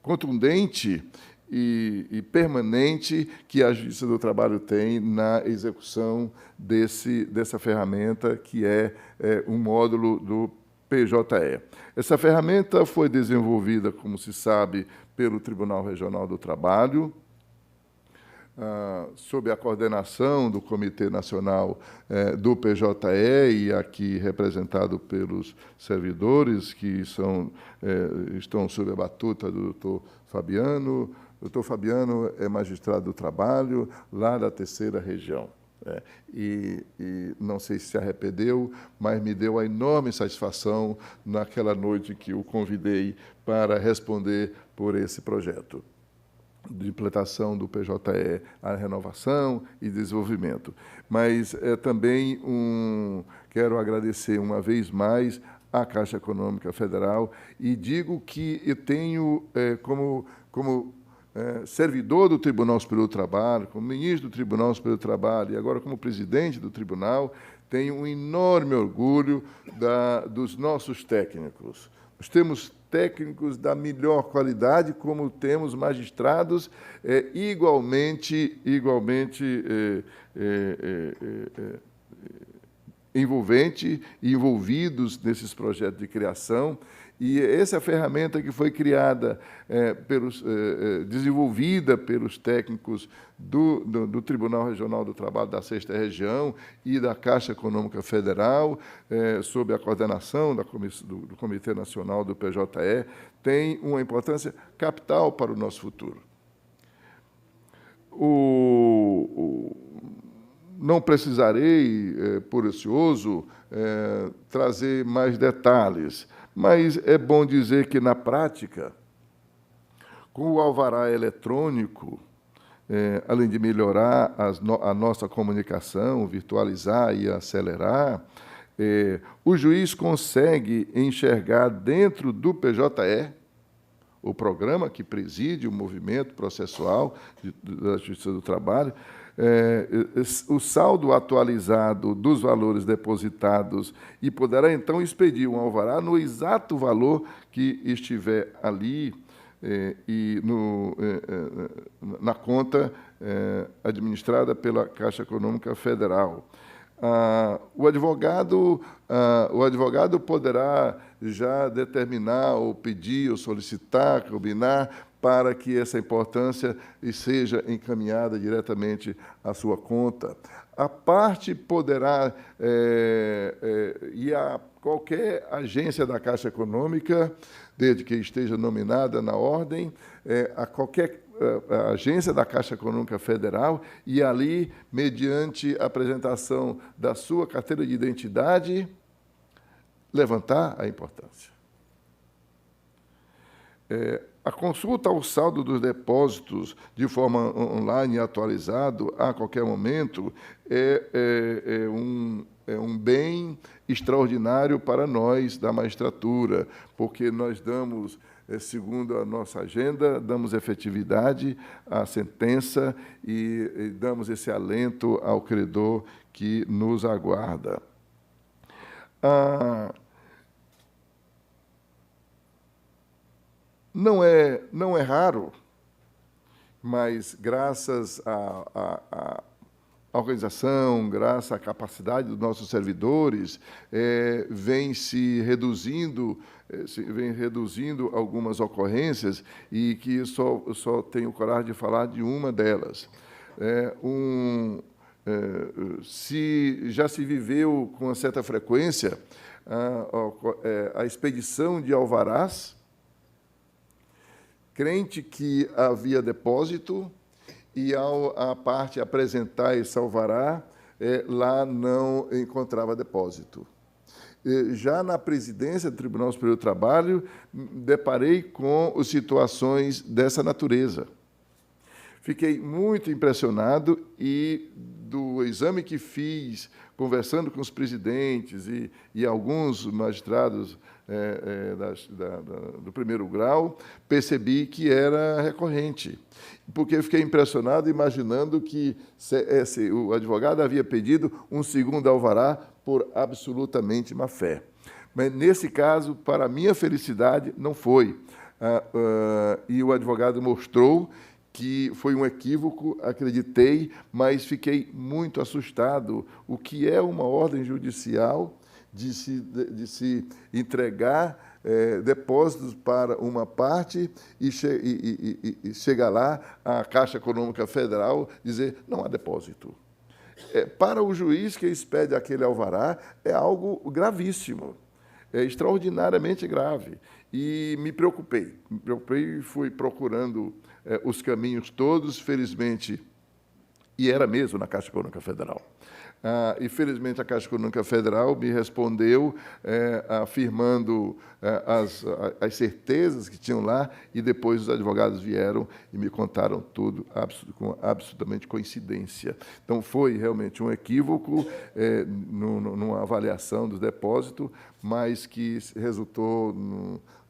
contundente e permanente que a Justiça do Trabalho tem na execução dessa ferramenta, que é um módulo do PJE. Essa ferramenta foi desenvolvida, como se sabe, pelo Tribunal Regional do Trabalho, sob a coordenação do Comitê Nacional do PJE, e aqui representado pelos servidores que estão sob a batuta do doutor Fabiano. O doutor Fabiano é magistrado do trabalho, lá da 3ª Região. E não sei se arrependeu, mas me deu a enorme satisfação naquela noite que o convidei para responder por esse projeto de implantação do PJE, a renovação e desenvolvimento. Mas também quero agradecer uma vez mais à Caixa Econômica Federal e digo que eu tenho como servidor do Tribunal Superior do Trabalho, como ministro do Tribunal Superior do Trabalho e agora como presidente do tribunal, tenho um enorme orgulho dos nossos técnicos. Nós temos técnicos da melhor qualidade, como temos magistrados igualmente envolvidos nesses projetos de criação. E essa ferramenta que foi criada, desenvolvida pelos técnicos do Tribunal Regional do Trabalho da 6ª Região e da Caixa Econômica Federal, sob a coordenação do Comitê Nacional do PJE, tem uma importância capital para o nosso futuro. Não precisarei, por ocioso, trazer mais detalhes, mas é bom dizer que, na prática, com o alvará eletrônico, além de melhorar a nossa comunicação, virtualizar e acelerar, o juiz consegue enxergar dentro do PJE o programa que preside o movimento processual da Justiça do Trabalho, o saldo atualizado dos valores depositados e poderá, então, expedir um alvará no exato valor que estiver ali na conta administrada pela Caixa Econômica Federal. O advogado poderá já determinar, ou pedir, ou solicitar, combinar, para que essa importância seja encaminhada diretamente à sua conta. A parte poderá ir a qualquer agência da Caixa Econômica, desde que esteja nominada na ordem, a qualquer agência da Caixa Econômica Federal, e ali, mediante a apresentação da sua carteira de identidade, levantar a importância. A consulta ao saldo dos depósitos de forma online atualizado a qualquer momento é um bem extraordinário para nós da magistratura, porque nós damos, segundo a nossa agenda, damos efetividade à sentença e damos esse alento ao credor que nos aguarda. Não é raro, mas graças à organização, graças à capacidade dos nossos servidores, vem reduzindo algumas ocorrências, e que só tenho coragem de falar de uma delas. Já se viveu com uma certa frequência a expedição de alvarás, crente que havia depósito, e, a parte apresentar esse alvará, lá não encontrava depósito. Já na presidência do Tribunal Superior do Trabalho, deparei com situações dessa natureza. Fiquei muito impressionado, e do exame que fiz, conversando com os presidentes e alguns magistrados do primeiro grau, percebi que era recorrente, porque eu fiquei impressionado, imaginando que o advogado havia pedido um segundo alvará por absolutamente má fé. Mas, nesse caso, para minha felicidade, não foi. E o advogado mostrou que foi um equívoco, acreditei, mas fiquei muito assustado. O que é uma ordem judicial de se entregar depósitos para uma parte e chegar lá a Caixa Econômica Federal dizer não há depósito. Para o juiz que expede aquele alvará, é algo gravíssimo, é extraordinariamente grave. E me preocupei e fui procurando os caminhos todos, felizmente, e era mesmo na Caixa Econômica Federal. E, felizmente, a Caixa Econômica Federal me respondeu afirmando as certezas que tinham lá, e depois os advogados vieram e me contaram tudo com absolutamente coincidência. Então, foi realmente um equívoco numa avaliação dos depósitos, mas que resultou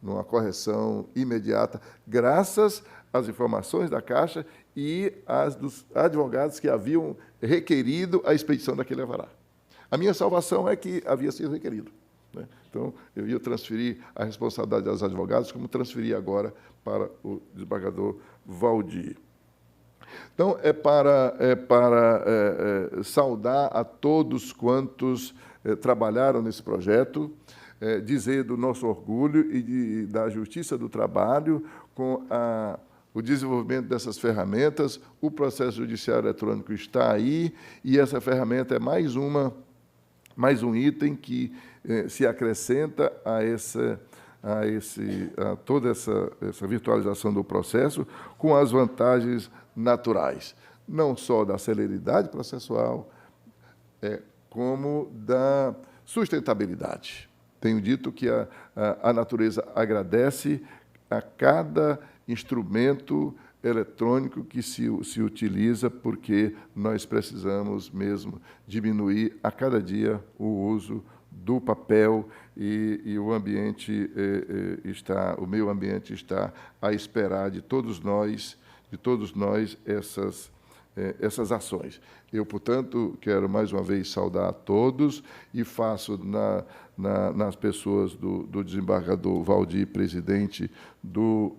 numa correção imediata, graças às informações da Caixa e as dos advogados que haviam requerido a expedição daquele alvará. A minha salvação é que havia sido requerido, né? Então, eu ia transferir a responsabilidade aos advogados, como transferi agora para o desembargador Valdir. Então, é para saudar a todos quantos trabalharam nesse projeto, dizer do nosso orgulho e da Justiça do Trabalho com o desenvolvimento dessas ferramentas. O processo judiciário eletrônico está aí, e essa ferramenta é mais um item que se acrescenta a toda essa virtualização do processo, com as vantagens naturais, não só da celeridade processual, como da sustentabilidade. Tenho dito que a natureza agradece a cada instrumento eletrônico que se utiliza, porque nós precisamos mesmo diminuir a cada dia o uso do papel, e o ambiente o meio ambiente está a esperar de todos nós essas ações. Eu, portanto, quero mais uma vez saudar a todos e faço nas pessoas do desembargador Valdir, presidente do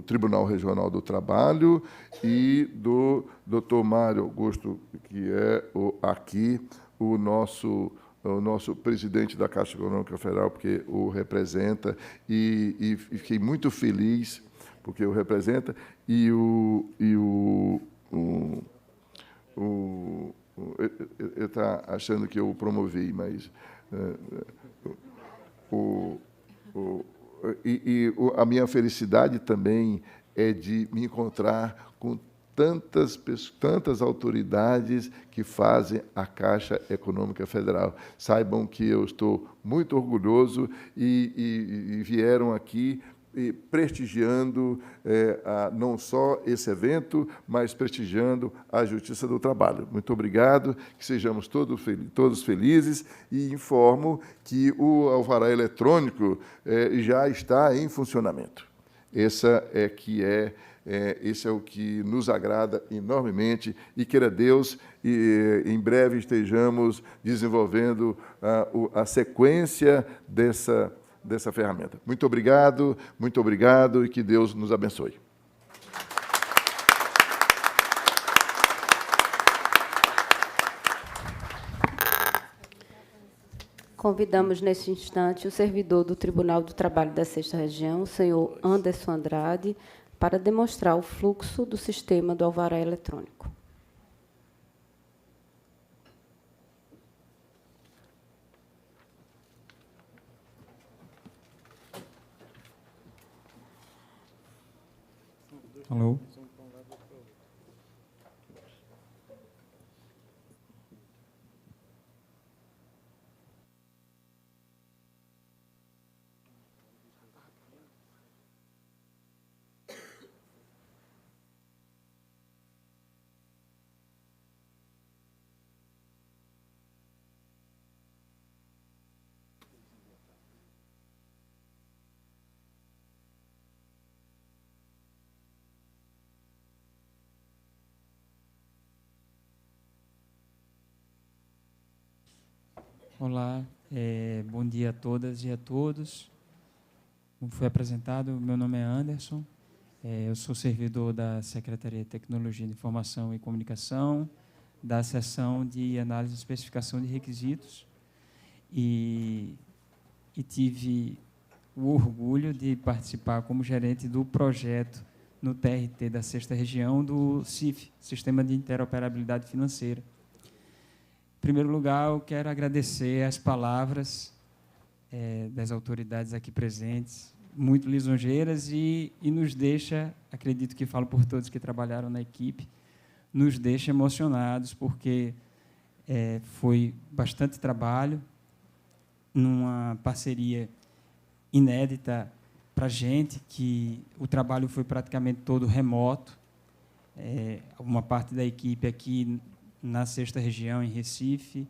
Tribunal Regional do Trabalho, e do Dr. Mário Augusto, que é aqui o nosso presidente da Caixa Econômica Federal, porque o representa, e fiquei muito feliz porque o representa, eu está achando que eu o promovi, mas a minha felicidade também é de me encontrar com tantas autoridades que fazem a Caixa Econômica Federal. Saibam que eu estou muito orgulhoso e vieram aqui prestigiando não só esse evento, mas prestigiando a Justiça do Trabalho. Muito obrigado, que sejamos todos felizes, e informo que o alvará eletrônico já está em funcionamento. Esse é o que nos agrada enormemente, e queira Deus, em breve estejamos desenvolvendo a sequência dessa ferramenta. Muito obrigado, e que Deus nos abençoe. Convidamos, neste instante, o servidor do Tribunal do Trabalho da 6ª Região, o senhor Anderson Andrade, para demonstrar o fluxo do sistema do alvará eletrônico. Alô? Olá, bom dia a todas e a todos. Como foi apresentado, meu nome é Anderson, eu sou servidor da Secretaria de Tecnologia de Informação e Comunicação, da seção de análise e especificação de requisitos, e tive o orgulho de participar como gerente do projeto no TRT da 6ª Região do CIF, Sistema de Interoperabilidade Financeira. Em primeiro lugar, eu quero agradecer as palavras das autoridades aqui presentes, muito lisonjeiras, e nos deixa, acredito que falo por todos que trabalharam na equipe, nos deixa emocionados, porque foi bastante trabalho, numa parceria inédita para a gente, que o trabalho foi praticamente todo remoto, uma parte da equipe aqui na 6ª Região, em Recife,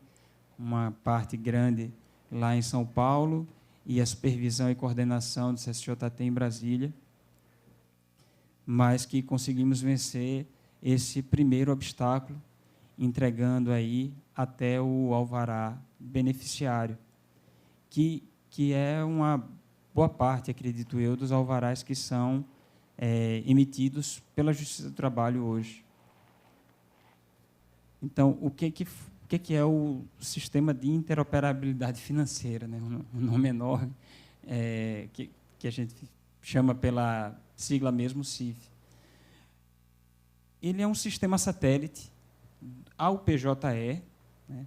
uma parte grande lá em São Paulo, e a supervisão e coordenação do CSJT em Brasília, mas que conseguimos vencer esse primeiro obstáculo, entregando aí até o alvará beneficiário, que é uma boa parte, acredito eu, dos alvarás que são emitidos pela Justiça do Trabalho hoje. Então, o que é o sistema de interoperabilidade financeira, né? Um nome enorme, que a gente chama pela sigla mesmo CIF. Ele é um sistema satélite ao PJE, né,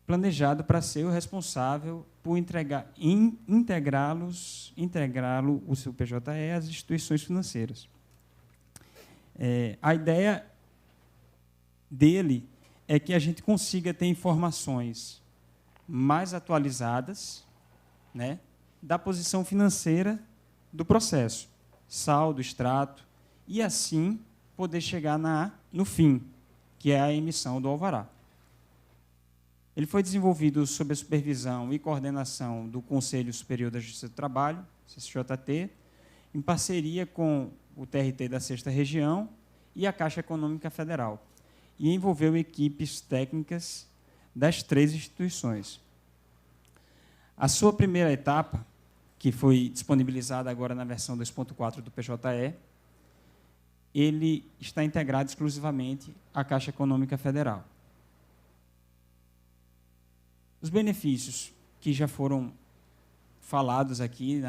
planejado para ser o responsável por integrá-lo, o seu PJE, às instituições financeiras. A ideia dele é que a gente consiga ter informações mais atualizadas, né, da posição financeira do processo, saldo, extrato, e assim poder chegar no fim, que é a emissão do alvará. Ele foi desenvolvido sob a supervisão e coordenação do Conselho Superior da Justiça do Trabalho, CSJT, em parceria com o TRT da 6ª Região e a Caixa Econômica Federal, e envolveu equipes técnicas das 3 instituições. A sua primeira etapa, que foi disponibilizada agora na versão 2.4 do PJE, ele está integrado exclusivamente à Caixa Econômica Federal. Os benefícios que já foram falados aqui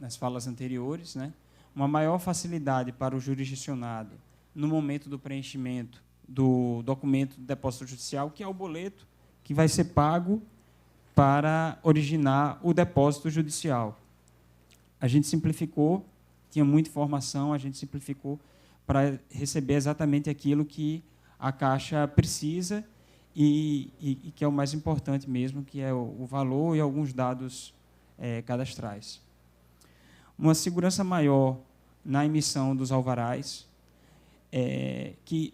nas falas anteriores, né? Uma maior facilidade para o jurisdicionado no momento do preenchimento do documento de depósito judicial, que é o boleto que vai ser pago para originar o depósito judicial. A gente simplificou, tinha muita informação, a gente simplificou para receber exatamente aquilo que a Caixa precisa e que é o mais importante mesmo, que é o valor e alguns dados cadastrais. Uma segurança maior na emissão dos alvarás, que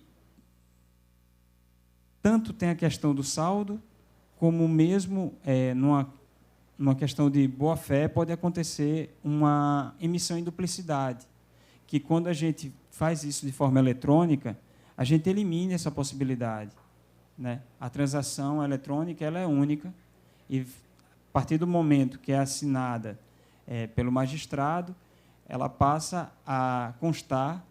tanto tem a questão do saldo, como mesmo numa questão de boa-fé, pode acontecer uma emissão em duplicidade, que quando a gente faz isso de forma eletrônica, a gente elimina essa possibilidade, né? A transação eletrônica ela é única, e a partir do momento que é assinada pelo magistrado, ela passa a constar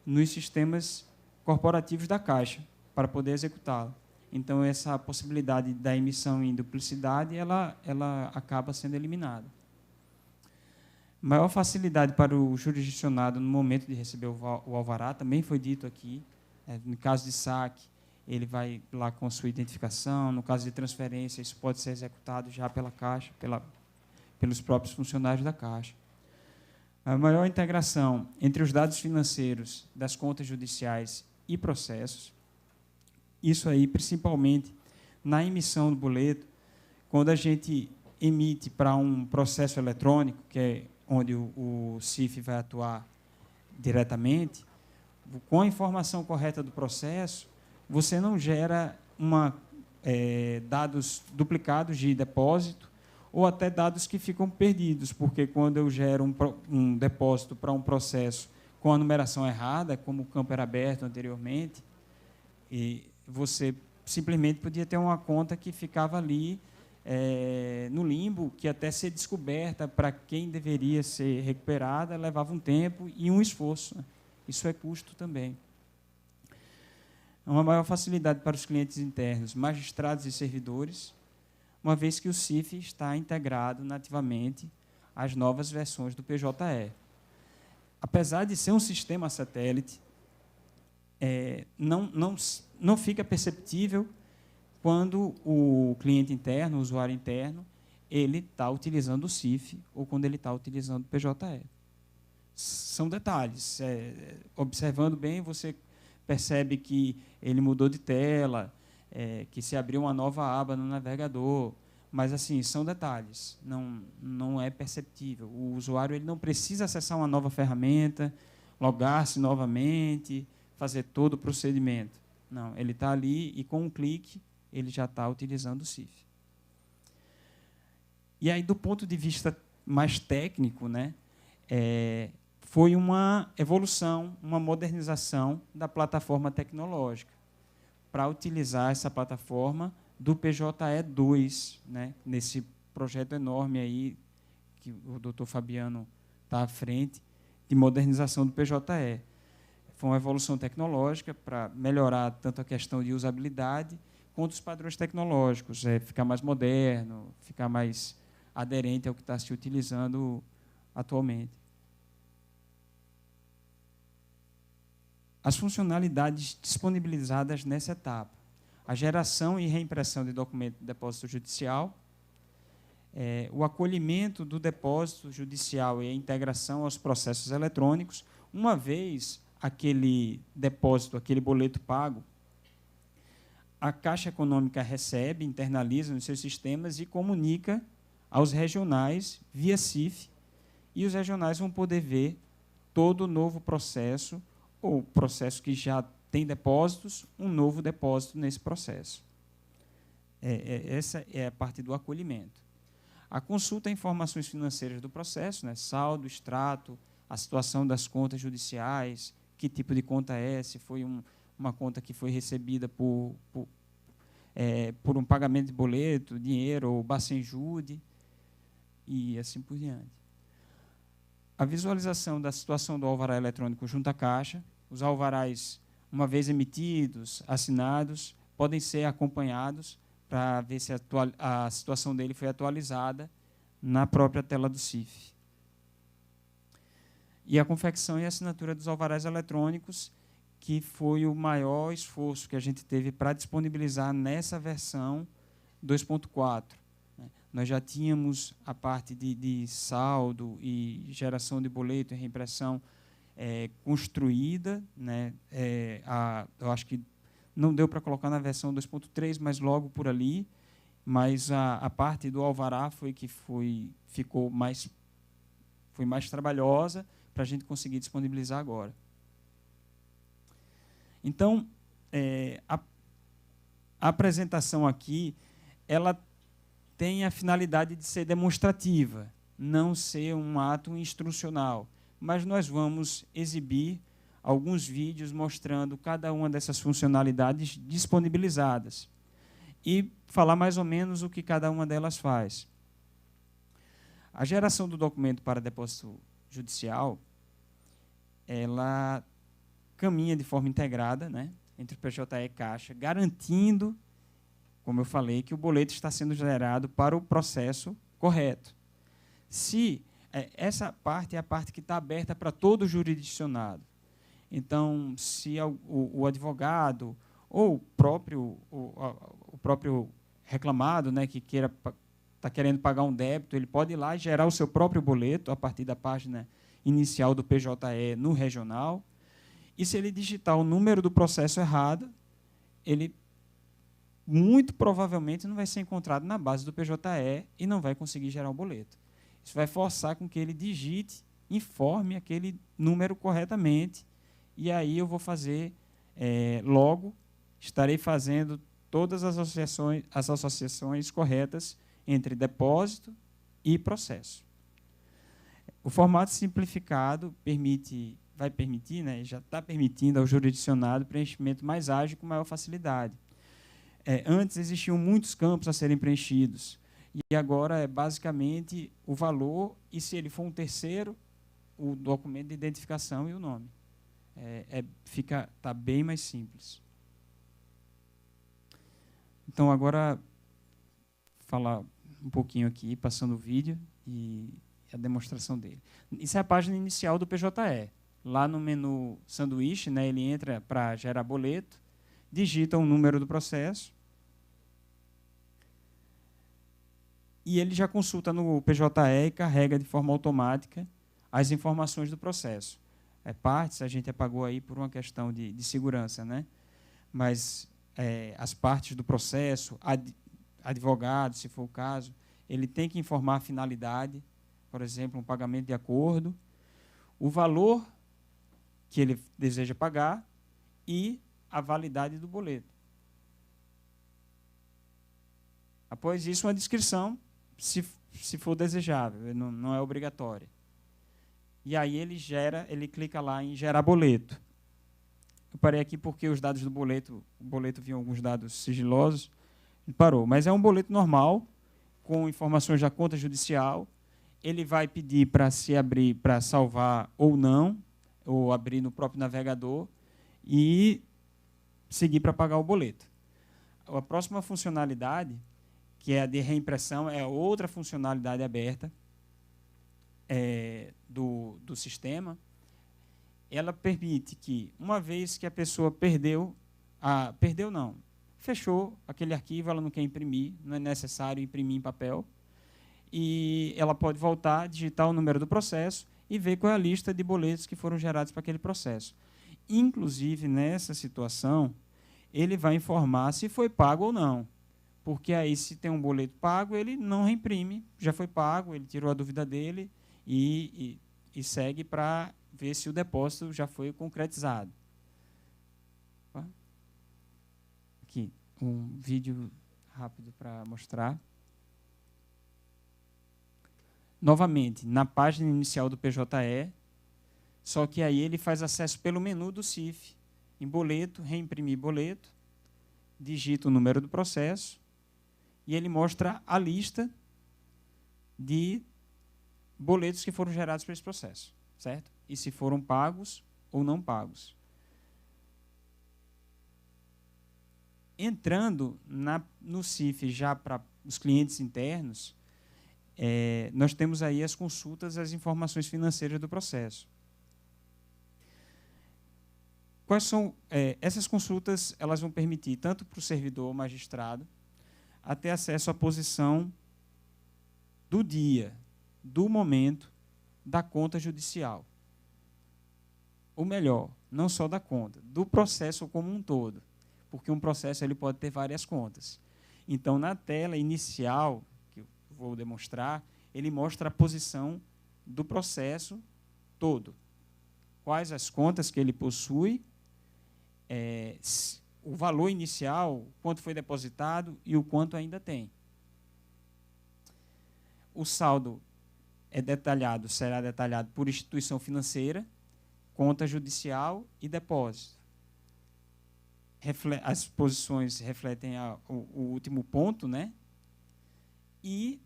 nos sistemas corporativos da Caixa, para poder executá-la. Então, essa possibilidade da emissão em duplicidade, ela acaba sendo eliminada. Maior facilidade para o jurisdicionado no momento de receber o alvará, também foi dito aqui. No caso de saque, ele vai lá com a sua identificação. No caso de transferência, isso pode ser executado já pela Caixa, pelos próprios funcionários da Caixa. A maior integração entre os dados financeiros das contas judiciais e processos. Isso aí, principalmente, na emissão do boleto, quando a gente emite para um processo eletrônico, que é onde o CIF vai atuar diretamente, com a informação correta do processo, você não gera dados duplicados de depósito ou até dados que ficam perdidos, porque quando eu gero um depósito para um processo com a numeração errada, como o campo era aberto anteriormente, e você simplesmente podia ter uma conta que ficava ali no limbo, que até ser descoberta para quem deveria ser recuperada levava um tempo e um esforço. Isso é custo também. Uma maior facilidade para os clientes internos, magistrados e servidores, uma vez que o CIF está integrado nativamente às novas versões do PJE. Apesar de ser um sistema satélite, não fica perceptível quando o cliente interno, o usuário interno, ele está utilizando o CIF ou quando ele está utilizando o PJE. São detalhes. Observando bem, você percebe que ele mudou de tela, que se abriu uma nova aba no navegador, mas assim são detalhes, não é perceptível. O usuário ele não precisa acessar uma nova ferramenta, logar-se novamente, fazer todo o procedimento. Não, ele está ali e com um clique ele já está utilizando o CIF. E aí, do ponto de vista mais técnico, né, foi uma evolução, uma modernização da plataforma tecnológica para utilizar essa plataforma do PJE 2, né, nesse projeto enorme aí que o doutor Fabiano está à frente, de modernização do PJE. Foi uma evolução tecnológica para melhorar tanto a questão de usabilidade quanto os padrões tecnológicos, ficar mais moderno, ficar mais aderente ao que está se utilizando atualmente. As funcionalidades disponibilizadas nessa etapa: a geração e reimpressão de documento de depósito judicial, o acolhimento do depósito judicial e a integração aos processos eletrônicos, uma vez aquele depósito, aquele boleto pago, a Caixa Econômica recebe, internaliza nos seus sistemas e comunica aos regionais via CIF, e os regionais vão poder ver todo o novo processo, ou processo que já tem depósitos, um novo depósito nesse processo. Essa é a parte do acolhimento. A consulta a informações financeiras do processo, né, saldo, extrato, a situação das contas judiciais, que tipo de conta é, se foi uma conta que foi recebida por um pagamento de boleto, dinheiro ou bacenjude, e assim por diante. A visualização da situação do alvará eletrônico junto à Caixa. Os alvarás, uma vez emitidos, assinados, podem ser acompanhados para ver se a situação dele foi atualizada na própria tela do CIF. E a confecção e assinatura dos alvarás eletrônicos, que foi o maior esforço que a gente teve para disponibilizar nessa versão 2.4. Nós já tínhamos a parte de saldo e geração de boleto e reimpressão construída, né? Eu acho que não deu para colocar na versão 2.3, mas logo por ali. Mas a parte do alvará foi mais trabalhosa para a gente conseguir disponibilizar agora. Então, a apresentação aqui, ela tem a finalidade de ser demonstrativa, não ser um ato instrucional. Mas nós vamos exibir alguns vídeos mostrando cada uma dessas funcionalidades disponibilizadas e falar mais ou menos o que cada uma delas faz. A geração do documento para depósito judicial, ela caminha de forma integrada, né, entre o PJE e Caixa, garantindo, como eu falei, que o boleto está sendo gerado para o processo correto. Se essa parte é a parte que está aberta para todo o jurisdicionado. Então, se o advogado ou o próprio reclamado, né, que está querendo pagar um débito, ele pode ir lá e gerar o seu próprio boleto a partir da página inicial do PJE no regional. E se ele digitar o número do processo errado, ele muito provavelmente não vai ser encontrado na base do PJE e não vai conseguir gerar o boleto. Isso vai forçar com que ele digite, informe aquele número corretamente, e aí eu vou fazer, logo, estarei fazendo todas as associações corretas entre depósito e processo. O formato simplificado vai permitir, né, já está permitindo ao jurisdicionado preenchimento mais ágil com maior facilidade. Antes existiam muitos campos a serem preenchidos, e agora é basicamente o valor e, se ele for um terceiro, o documento de identificação e o nome. Está bem mais simples. Então, agora, falar um pouquinho aqui, passando o vídeo e a demonstração dele. Isso é a página inicial do PJE. Lá no menu sanduíche, né, ele entra para gerar boleto, digita o número do processo, e ele já consulta no PJE e carrega de forma automática as informações do processo. Partes a gente apagou aí por uma questão de segurança, né? Mas as partes do processo, advogado, se for o caso, ele tem que informar a finalidade, por exemplo, um pagamento de acordo, o valor que ele deseja pagar e a validade do boleto. Após isso, uma descrição, se for desejável, não é obrigatória. E aí ele clica lá em gerar boleto. Eu parei aqui porque os dados do boleto, o boleto vinha alguns dados sigilosos, e parou. Mas é um boleto normal, com informações da conta judicial. Ele vai pedir para se abrir, para salvar ou não, ou abrir no próprio navegador, e seguir para pagar o boleto. A próxima funcionalidade, que é a de reimpressão, é outra funcionalidade aberta do sistema. Ela permite que, uma vez que a pessoa fechou aquele arquivo, ela não quer imprimir, não é necessário imprimir em papel, e ela pode voltar, digitar o número do processo e ver qual é a lista de boletos que foram gerados para aquele processo. Inclusive, nessa situação, ele vai informar se foi pago ou não. Porque aí, se tem um boleto pago, ele não reimprime, já foi pago, ele tirou a dúvida dele e segue para ver se o depósito já foi concretizado. Aqui, um vídeo rápido para mostrar. Novamente, na página inicial do PJE, só que aí ele faz acesso pelo menu do CIF, em boleto, reimprimir boleto, digita o número do processo e ele mostra a lista de boletos que foram gerados para esse processo, certo? E se foram pagos ou não pagos. Entrando no CIF já para os clientes internos, nós temos aí as consultas, as informações financeiras do processo. Quais são essas consultas? Elas vão permitir tanto para o servidor ou magistrado a ter acesso à posição do dia, do momento, da conta judicial. Ou melhor, não só da conta, do processo como um todo, porque um processo ele pode ter várias contas. Então, na tela inicial, que eu vou demonstrar, ele mostra a posição do processo todo. Quais as contas que ele possui, o valor inicial, quanto foi depositado e o quanto ainda tem. O saldo será detalhado por instituição financeira, conta judicial e depósito. As posições refletem o último ponto, né? E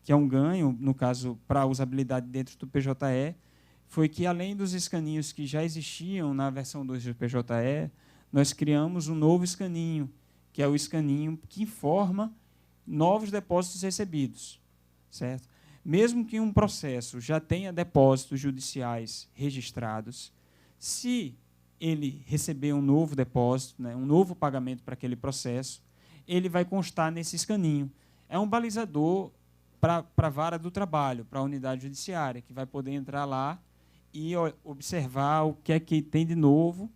que é um ganho, no caso, para a usabilidade dentro do PJE, foi que, além dos escaninhos que já existiam na versão 2 do PJE, nós criamos um novo escaninho, que é o escaninho que informa novos depósitos recebidos, certo? Mesmo que um processo já tenha depósitos judiciais registrados, se ele receber um novo depósito, né, um novo pagamento para aquele processo, ele vai constar nesse escaninho. É um balizador para a vara do trabalho, para a unidade judiciária, que vai poder entrar lá e observar o que é que tem de novo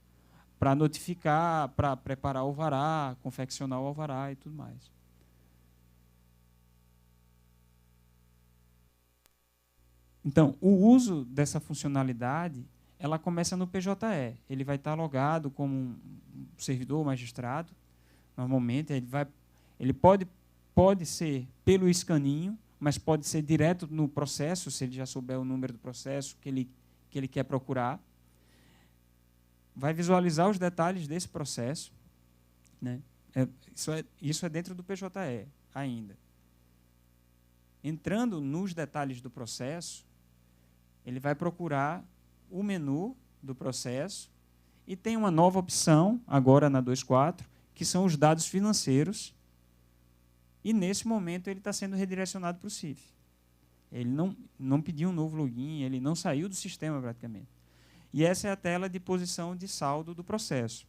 para notificar, para preparar o alvará, confeccionar o alvará e tudo mais. Então, o uso dessa funcionalidade, ela começa no PJE. Ele vai estar logado como um servidor magistrado, normalmente. Ele pode ser pelo escaninho, mas pode ser direto no processo, se ele já souber o número do processo que ele quer procurar. Vai visualizar os detalhes desse processo, né? Isso é dentro do PJE ainda. Entrando nos detalhes do processo, ele vai procurar o menu do processo e tem uma nova opção, agora na 2.4, que são os dados financeiros, e, nesse momento, ele está sendo redirecionado para o CIF. Ele não pediu um novo login, ele não saiu do sistema, praticamente. E essa é a tela de posição de saldo do processo.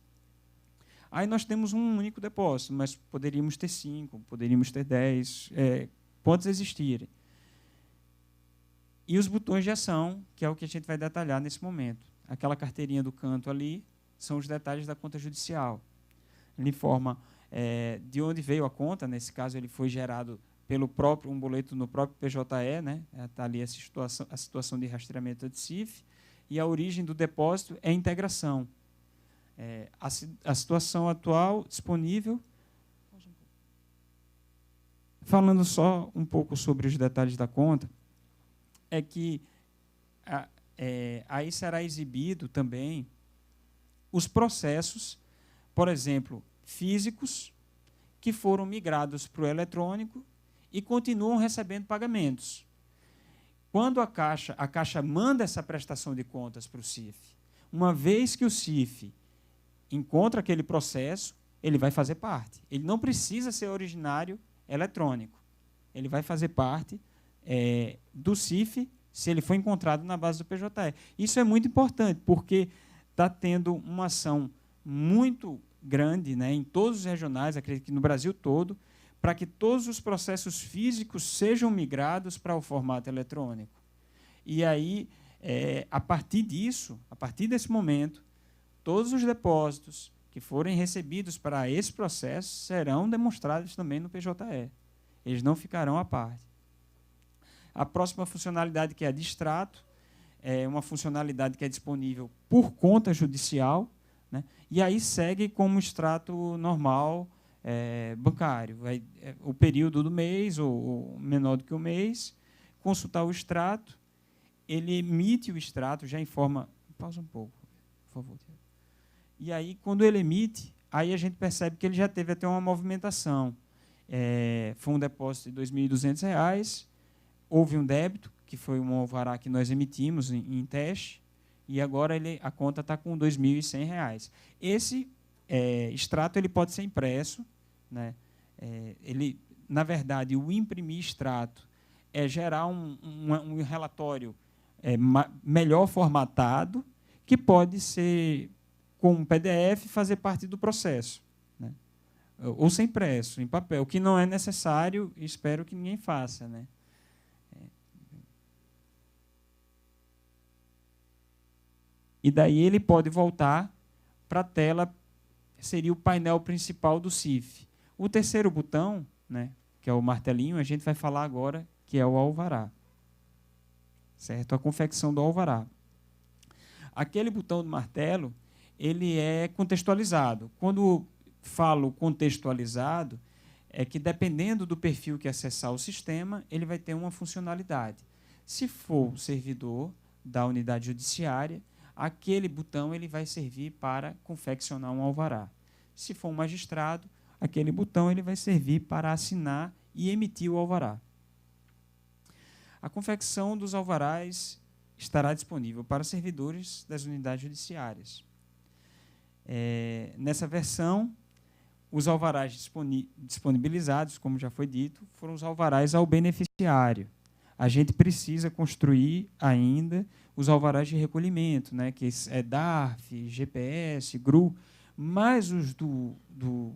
Aí nós temos um único depósito, mas poderíamos ter 5, poderíamos ter 10, quantos existirem. E os botões de ação, que é o que a gente vai detalhar nesse momento. Aquela carteirinha do canto ali são os detalhes da conta judicial. Ele informa de onde veio a conta, nesse caso ele foi gerado pelo um boleto no próprio PJE, né? Está ali a situação de rastreamento de CIF, e a origem do depósito é a integração. A situação atual disponível. Falando só um pouco sobre os detalhes da conta, é que aí será exibido também os processos, por exemplo, físicos, que foram migrados para o eletrônico e continuam recebendo pagamentos. Quando a Caixa manda essa prestação de contas para o CIF, uma vez que o CIF encontra aquele processo, ele vai fazer parte. Ele não precisa ser originário eletrônico. Ele vai fazer parte do CIF, se ele for encontrado na base do PJE. Isso é muito importante, porque está tendo uma ação muito grande, né, em todos os regionais, acredito que no Brasil todo, para que todos os processos físicos sejam migrados para o formato eletrônico. E aí, a partir desse momento, todos os depósitos que forem recebidos para esse processo serão demonstrados também no PJE. Eles não ficarão à parte. A próxima funcionalidade, que é a de extrato, é uma funcionalidade que é disponível por conta judicial, né? E aí segue como extrato normal, bancário. O período do mês, ou menor do que o mês, consultar o extrato, ele emite o extrato, já informa... Pausa um pouco, por favor. E aí, quando ele emite, aí a gente percebe que ele já teve até uma movimentação. Foi um depósito de R$ 2.200, houve um débito, que foi um alvará que nós emitimos em teste, e agora a conta está com R$ 2.100. Esse extrato ele pode ser impresso, né? Na verdade, o imprimir extrato é gerar um relatório melhor formatado, que pode ser com um PDF fazer parte do processo, né? Ou ser impresso, em papel, o que não é necessário e espero que ninguém faça, né? E daí ele pode voltar para a tela, seria o painel principal do CIF. O terceiro botão, né, que é o martelinho, a gente vai falar agora, que é o alvará. Certo? A confecção do alvará. Aquele botão do martelo, ele é contextualizado. Quando falo contextualizado, é que dependendo do perfil que acessar o sistema, ele vai ter uma funcionalidade. Se for o servidor da unidade judiciária, aquele botão ele vai servir para confeccionar um alvará. Se for um magistrado, aquele botão ele vai servir para assinar e emitir o alvará. A confecção dos alvarás estará disponível para servidores das unidades judiciárias. Nessa versão, os alvarás disponibilizados, como já foi dito, foram os alvarás ao beneficiário. A gente precisa construir ainda os alvarás de recolhimento, né, que é DARF, GPS, GRU, mas os do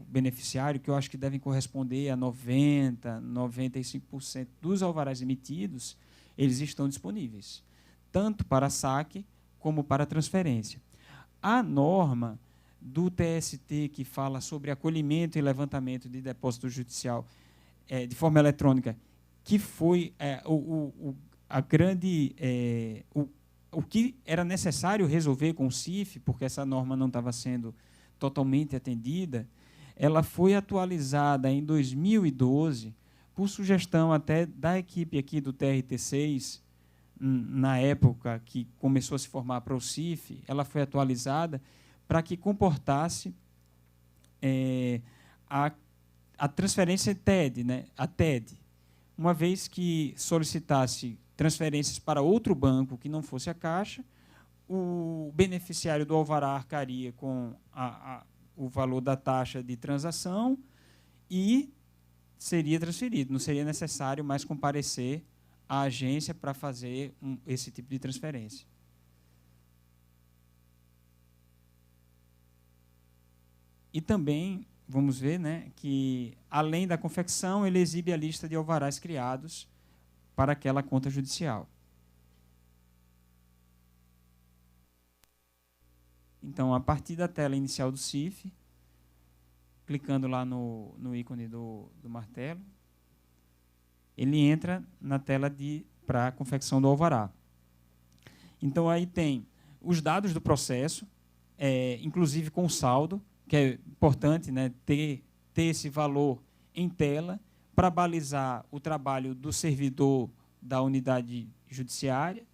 beneficiário, que eu acho que devem corresponder a 90%, 95% dos alvarás emitidos, eles estão disponíveis, tanto para saque como para transferência. A norma do TST, que fala sobre acolhimento e levantamento de depósito judicial de forma eletrônica, que foi o que era necessário resolver com o CIF, porque essa norma não estava sendo totalmente atendida, ela foi atualizada em 2012, por sugestão até da equipe aqui do TRT6, na época que começou a se formar para o CIF, ela foi atualizada para que comportasse a transferência TED, né, a TED, uma vez que solicitasse transferências para outro banco que não fosse a Caixa, o beneficiário do alvará arcaria com o valor da taxa de transação e seria transferido. Não seria necessário mais comparecer à agência para fazer esse tipo de transferência. E também vamos ver, né, que, além da confecção, ele exibe a lista de alvarás criados para aquela conta judicial. Então, a partir da tela inicial do CIF, clicando lá no ícone do martelo, ele entra na tela para a confecção do alvará. Então, aí tem os dados do processo, inclusive com saldo, que é importante, né, ter esse valor em tela para balizar o trabalho do servidor da unidade judiciária,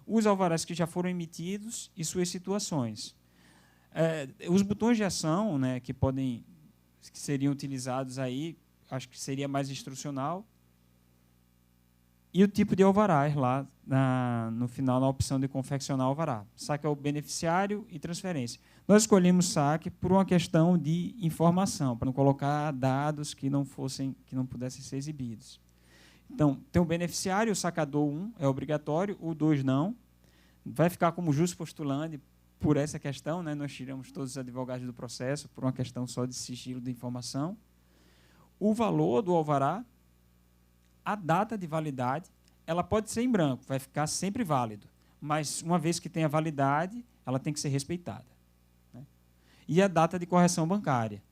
os alvarás que já foram emitidos e suas situações. Os botões de ação, né, que seriam utilizados aí, acho que seria mais instrucional, e o tipo de alvarás lá no final, na opção de confeccionar alvará. Saque ao beneficiário e transferência. Nós escolhemos saque por uma questão de informação, para não colocar dados que não pudessem ser exibidos. Então, tem o beneficiário, o sacador 1 é obrigatório, o 2 não. Vai ficar como justo postulante por essa questão, né? Nós tiramos todos os advogados do processo por uma questão só de sigilo de informação. O valor do alvará, a data de validade, ela pode ser em branco, vai ficar sempre válido, mas uma vez que tenha validade, ela tem que ser respeitada, né? E a data de correção bancária,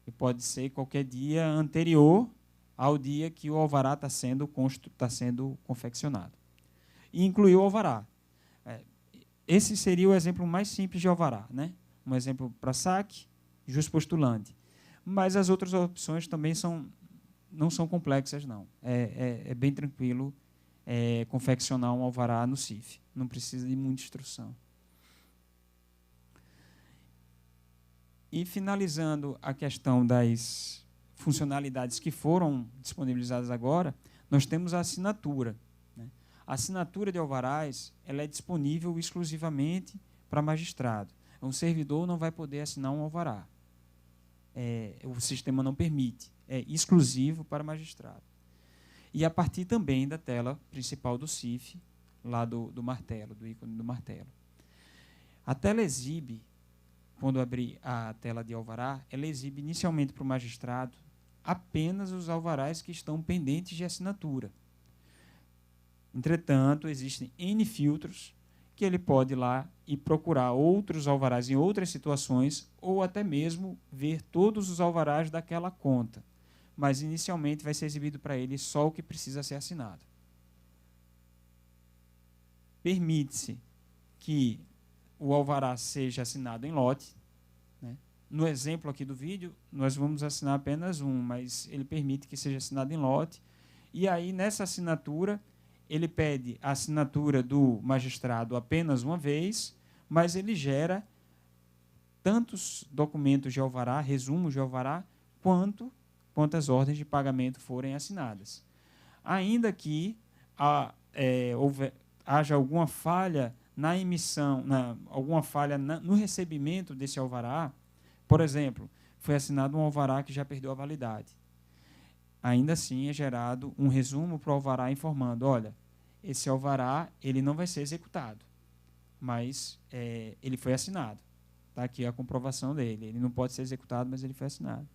que pode ser qualquer dia anterior ao dia que o alvará está sendo confeccionado. E incluir o alvará. Esse seria o exemplo mais simples de alvará, né? Um exemplo para saque, justo postulante. mas as outras opções também não são complexas, não. É bem tranquilo confeccionar um alvará no CIF. Não precisa de muita instrução. E, finalizando a questão das funcionalidades que foram disponibilizadas agora, nós temos a assinatura. Né? A assinatura de alvarás ela é disponível exclusivamente para magistrado. Um servidor não vai poder assinar um alvará. O sistema não permite. É exclusivo para magistrado. E a partir também da tela principal do CIF, lá do martelo, do ícone do martelo. A tela exibe, quando abrir a tela de alvará, ela exibe inicialmente para o magistrado apenas os alvarás que estão pendentes de assinatura. Entretanto, existem N filtros que ele pode ir lá e procurar outros alvarás em outras situações ou até mesmo ver todos os alvarás daquela conta. Mas, inicialmente, vai ser exibido para ele só o que precisa ser assinado. Permite-se que o alvará seja assinado em lote. Né? No exemplo aqui do vídeo, nós vamos assinar apenas um, mas ele permite que seja assinado em lote. E aí, nessa assinatura, ele pede a assinatura do magistrado apenas uma vez, mas ele gera tantos documentos de alvará, resumos de alvará, quantas ordens de pagamento forem assinadas. Ainda que haja alguma falha na emissão, alguma falha no recebimento desse alvará, por exemplo, foi assinado um alvará que já perdeu a validade. Ainda assim é gerado um resumo para o alvará informando, olha, esse alvará ele não vai ser executado, mas ele foi assinado. Está aqui a comprovação dele. Ele não pode ser executado, mas ele foi assinado.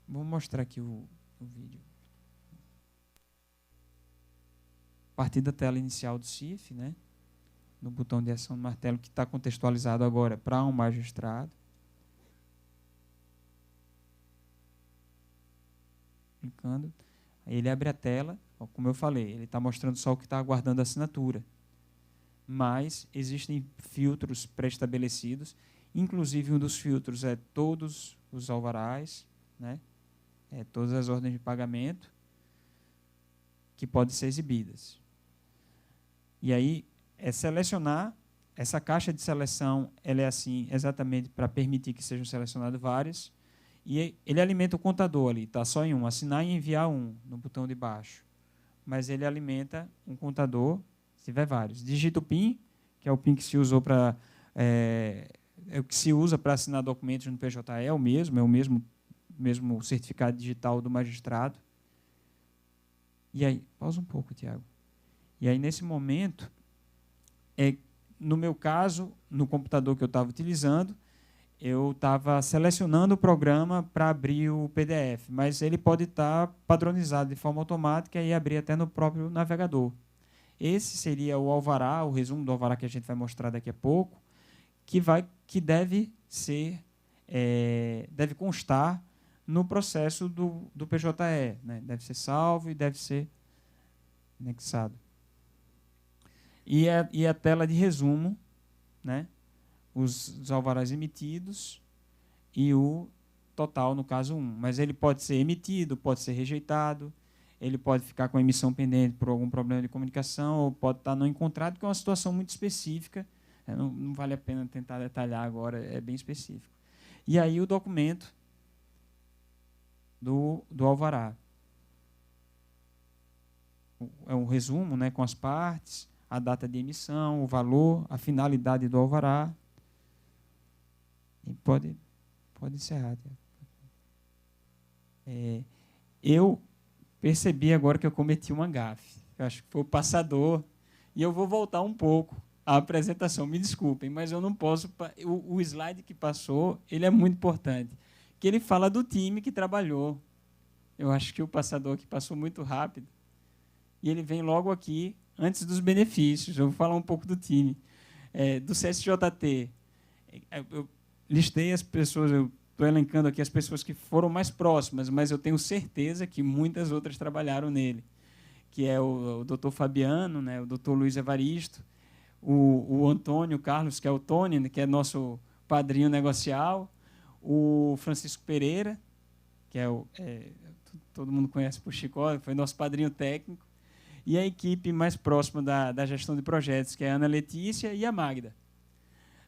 Vou mostrar aqui o vídeo. A partir da tela inicial do CIF, né, no botão de ação do martelo, que está contextualizado agora para um magistrado. Clicando. Aí ele abre a tela, como eu falei, ele está mostrando só o que está aguardando a assinatura. Mas existem filtros pré-estabelecidos, inclusive um dos filtros é todos os alvarás, né? Todas as ordens de pagamento que podem ser exibidas. E aí é selecionar, essa caixa de seleção ela é assim exatamente para permitir que sejam selecionados vários, e ele alimenta o contador ali, está só em um, assinar e enviar um, no botão de baixo. Mas ele alimenta um contador, se tiver vários. Digita o PIN, que é o PIN que se usou para o que se usa para assinar documentos no PJE, é o mesmo certificado digital do magistrado. E aí, pausa um pouco, Tiago. E aí, nesse momento, no meu caso, no computador que eu estava utilizando, eu estava selecionando o programa para abrir o PDF, mas ele pode estar padronizado de forma automática e abrir até no próprio navegador. Esse seria o alvará, o resumo do alvará que a gente vai mostrar daqui a pouco, que deve constar no processo do PJE. Né? Deve ser salvo e deve ser anexado. E a tela de resumo, né? Os alvarás emitidos e o total, no caso 1. Mas ele pode ser emitido, pode ser rejeitado, ele pode ficar com a emissão pendente por algum problema de comunicação, ou pode estar não encontrado, que é uma situação muito específica. Não vale a pena tentar detalhar agora, é bem específico. E aí o documento do alvará. É um resumo, né, com as partes, a data de emissão, o valor, a finalidade do alvará. E pode encerrar. Eu percebi agora que eu cometi uma gafe. Eu acho que foi o passador. E eu vou voltar um pouco à apresentação. Me desculpem, mas eu não posso... O slide que passou, ele é muito importante. Que ele fala do time que trabalhou. Eu acho que o passador aqui passou muito rápido. E ele vem logo aqui, antes dos benefícios. Eu vou falar um pouco do time. Do CSJT. Eu listei as pessoas, eu estou elencando aqui as pessoas que foram mais próximas, mas eu tenho certeza que muitas outras trabalharam nele, que é o doutor Fabiano, né, o doutor Luiz Evaristo, o Antônio Carlos, que é o Tony, que é nosso padrinho negocial, o Francisco Pereira, que todo mundo conhece por Chicó, foi nosso padrinho técnico, e a equipe mais próxima da gestão de projetos, que é a Ana Letícia e a Magda.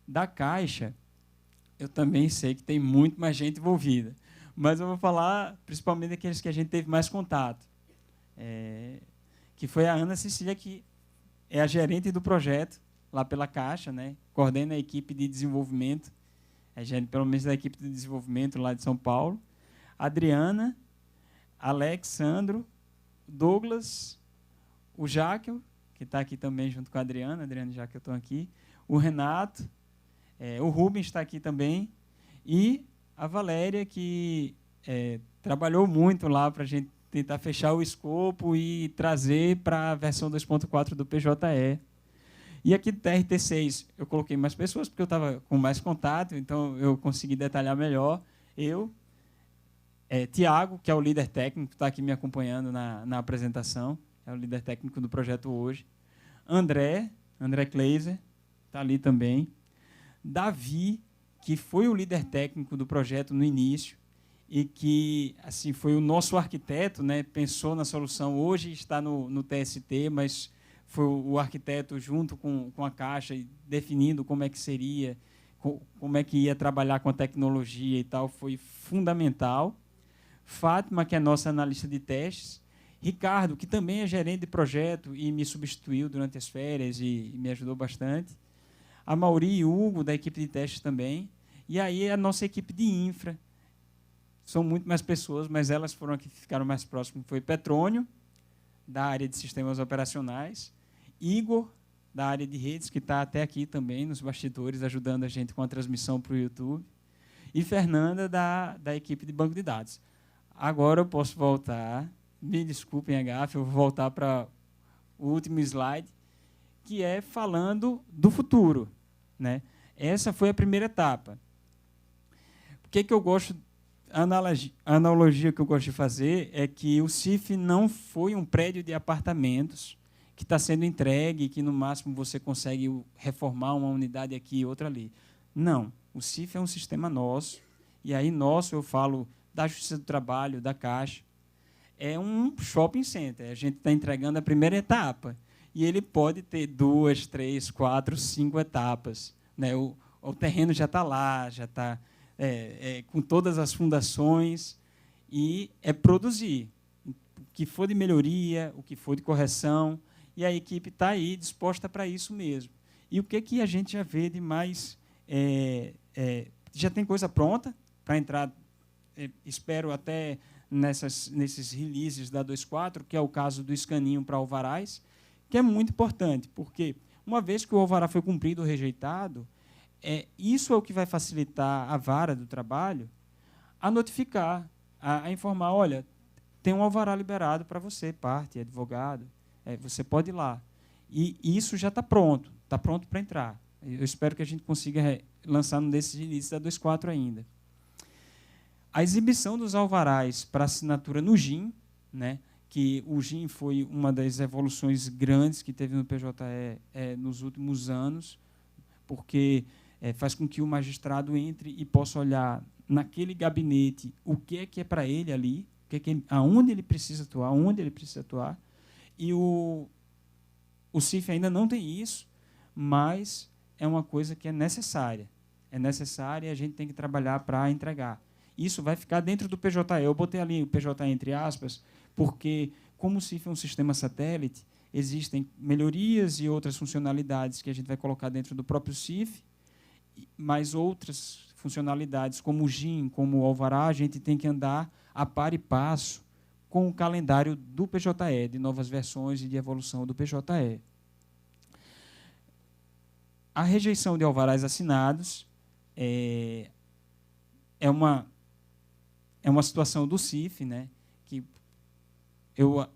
Da Caixa, eu também sei que tem muito mais gente envolvida, mas eu vou falar principalmente daqueles que a gente teve mais contato, que foi a Ana Cecília, que é a gerente do projeto, lá pela Caixa, né? Coordena a equipe de desenvolvimento, pelo menos da equipe de desenvolvimento lá de São Paulo, Adriana, Alexandro, Douglas, o Jáquel, que está aqui também junto com a Adriana e Jáquel estão aqui, o Renato, o Rubens está aqui também, e a Valéria, que trabalhou muito lá para a gente tentar fechar o escopo e trazer para a versão 2.4 do PJE. E aqui do TRT6 eu coloquei mais pessoas, porque eu estava com mais contato, então eu consegui detalhar melhor. Tiago, que é o líder técnico, está aqui me acompanhando na apresentação, é o líder técnico do projeto hoje. André Kleiser, está ali também. Davi, que foi o líder técnico do projeto no início e que assim foi o nosso arquiteto, né? Pensou na solução. Hoje está no TST, mas foi o arquiteto junto com a Caixa definindo como é que seria, como é que ia trabalhar com a tecnologia e tal, foi fundamental. Fátima, que é nossa analista de testes. Ricardo, que também é gerente de projeto e me substituiu durante as férias e me ajudou bastante. A Mauri e Hugo, da equipe de testes também. E aí a nossa equipe de infra. São muito mais pessoas, mas elas foram aqui que ficaram mais próximas. Foi Petrônio, da área de sistemas operacionais. Igor, da área de redes, que está até aqui também, nos bastidores, ajudando a gente com a transmissão para o YouTube. E Fernanda, da equipe de banco de dados. Agora eu posso voltar. Me desculpem a gafe, eu vou voltar para o último slide, que é falando do futuro, né? Essa foi a primeira etapa. O que eu gosto, a analogia que eu gosto de fazer é que o CIF não foi um prédio de apartamentos que está sendo entregue, que no máximo você consegue reformar uma unidade aqui e outra ali. Não, o CIF é um sistema nosso, e aí nosso eu falo da Justiça do Trabalho, da Caixa. É um shopping center. A gente está entregando a primeira etapa. E ele pode ter 2, 3, 4, 5 etapas, né? O terreno já está lá, já está com todas as fundações, e é produzir o que for de melhoria, o que for de correção, e a equipe está aí disposta para isso mesmo. E o que a gente já vê de mais... já tem coisa pronta para entrar, espero até... nesses releases da 2.4, que é o caso do escaninho para alvarás, que é muito importante, porque, uma vez que o alvará foi cumprido ou rejeitado, isso é o que vai facilitar a vara do trabalho a notificar, a informar, olha, tem um alvará liberado para você, parte, advogado, você pode ir lá. E isso já está pronto para entrar. Eu espero que a gente consiga lançar um desses releases da 2.4 ainda. A exibição dos alvarás para assinatura no GIM, né, que o GIM foi uma das evoluções grandes que teve no PJE nos últimos anos, porque faz com que o magistrado entre e possa olhar naquele gabinete o que é para ele ali, aonde ele precisa atuar, onde ele precisa atuar. E o CIF ainda não tem isso, mas é uma coisa que é necessária. É necessária e a gente tem que trabalhar para entregar. Isso vai ficar dentro do PJE. Eu botei ali o PJE entre aspas, porque, como o CIF é um sistema satélite, existem melhorias e outras funcionalidades que a gente vai colocar dentro do próprio CIF, mas outras funcionalidades, como o GIM, como o alvará, a gente tem que andar a par e passo com o calendário do PJE, de novas versões e de evolução do PJE. A rejeição de alvarás assinados é uma situação do CIF, né, que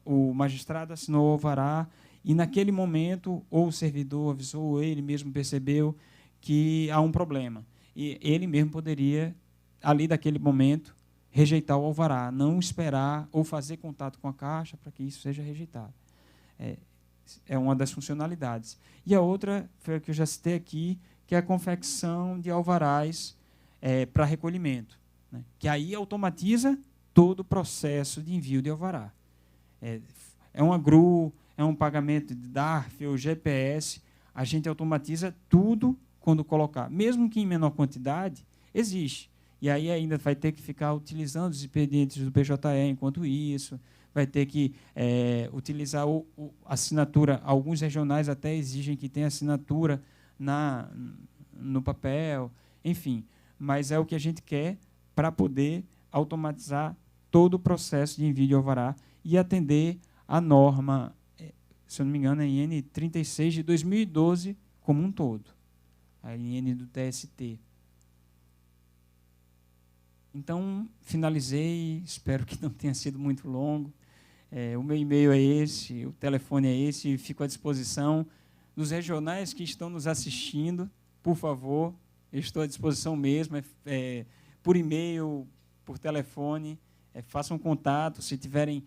o magistrado assinou o alvará e, naquele momento, ou o servidor avisou, ou ele mesmo percebeu que há um problema. E ele mesmo poderia, ali daquele momento, rejeitar o alvará, não esperar ou fazer contato com a Caixa para que isso seja rejeitado. É uma das funcionalidades. E a outra foi a que eu já citei aqui, que é a confecção de alvarás para recolhimento, né? Que aí automatiza todo o processo de envio de alvará. É uma GRU, é um pagamento de DARF ou GPS, a gente automatiza tudo quando colocar. Mesmo que em menor quantidade, existe. E aí ainda vai ter que ficar utilizando os expedientes do PJE enquanto isso, vai ter que utilizar a assinatura. Alguns regionais até exigem que tenha assinatura no papel, enfim. Mas é o que a gente quer para poder automatizar todo o processo de envio de alvará e atender a norma, se eu não me engano, é IN 36 de 2012 como um todo, a IN do TST. Então, finalizei, espero que não tenha sido muito longo. O meu e-mail é esse, o telefone é esse, e fico à disposição dos regionais que estão nos assistindo, por favor, eu estou à disposição mesmo, por e-mail, por telefone, façam contato, se tiverem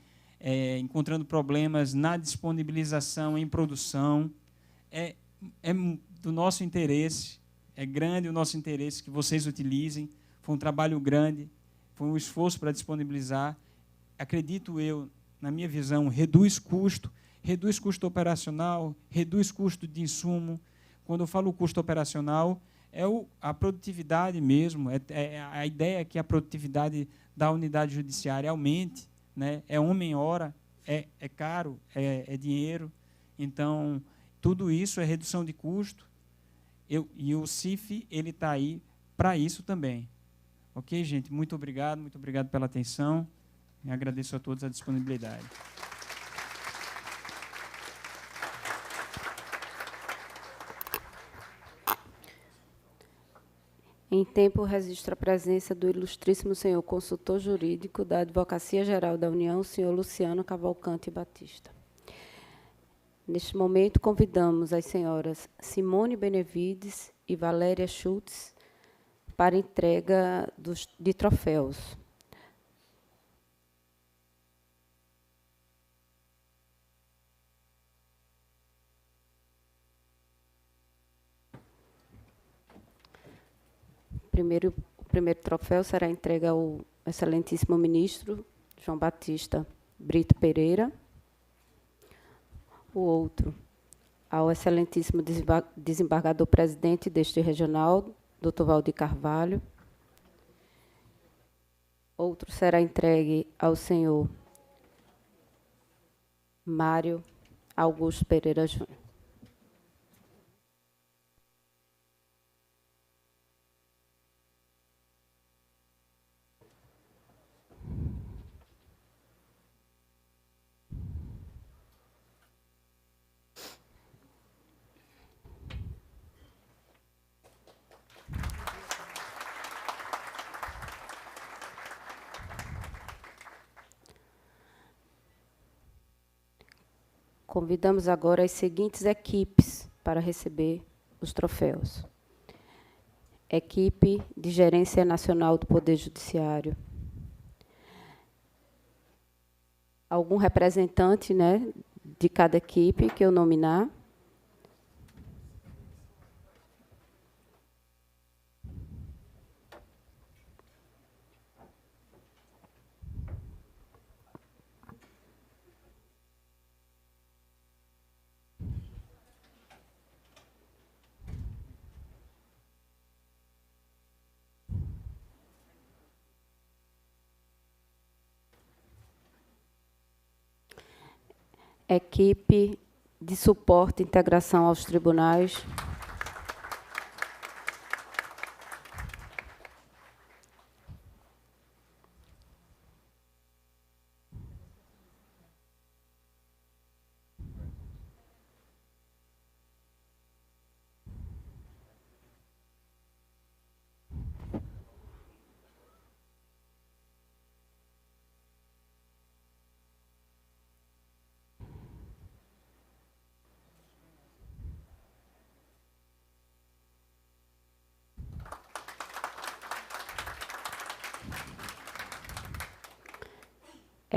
encontrando problemas na disponibilização em produção, é do nosso interesse, é grande o nosso interesse que vocês utilizem. Foi um trabalho grande, foi um esforço para disponibilizar. Acredito eu, na minha visão, reduz custo operacional, reduz custo de insumo. Quando eu falo custo operacional, a produtividade mesmo, a ideia é que a produtividade da unidade judiciária aumente, né? É homem-hora, é caro, é dinheiro. Então, tudo isso é redução de custo. E o CIF está aí para isso também. Ok, gente? Muito obrigado pela atenção. E agradeço a todos a disponibilidade. Em tempo, registro a presença do ilustríssimo senhor consultor jurídico da Advocacia Geral da União, senhor Luciano Cavalcante Batista. Neste momento, convidamos as senhoras Simone Benevides e Valéria Schultz para entrega de troféus. O primeiro troféu será entregue ao excelentíssimo ministro João Batista Brito Pereira. O outro ao excelentíssimo desembargador presidente deste regional, Dr. Valdir Carvalho. Outro será entregue ao senhor Mário Augusto Pereira Júnior. Convidamos agora as seguintes equipes para receber os troféus. Equipe de Gerência Nacional do Poder Judiciário. Algum representante, né, de cada equipe que eu nominar. Equipe de suporte e integração aos tribunais.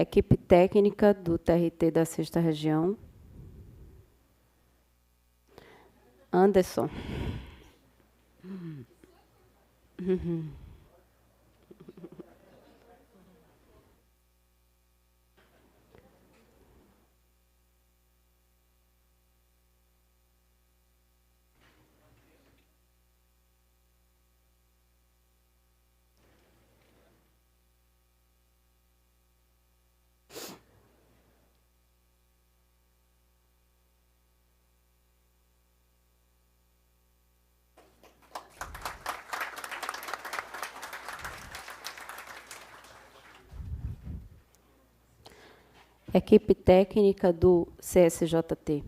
Equipe técnica do TRT da 6ª Região. Anderson. Equipe técnica do CSJT.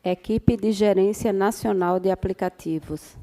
Equipe de Gerência Nacional de Aplicativos.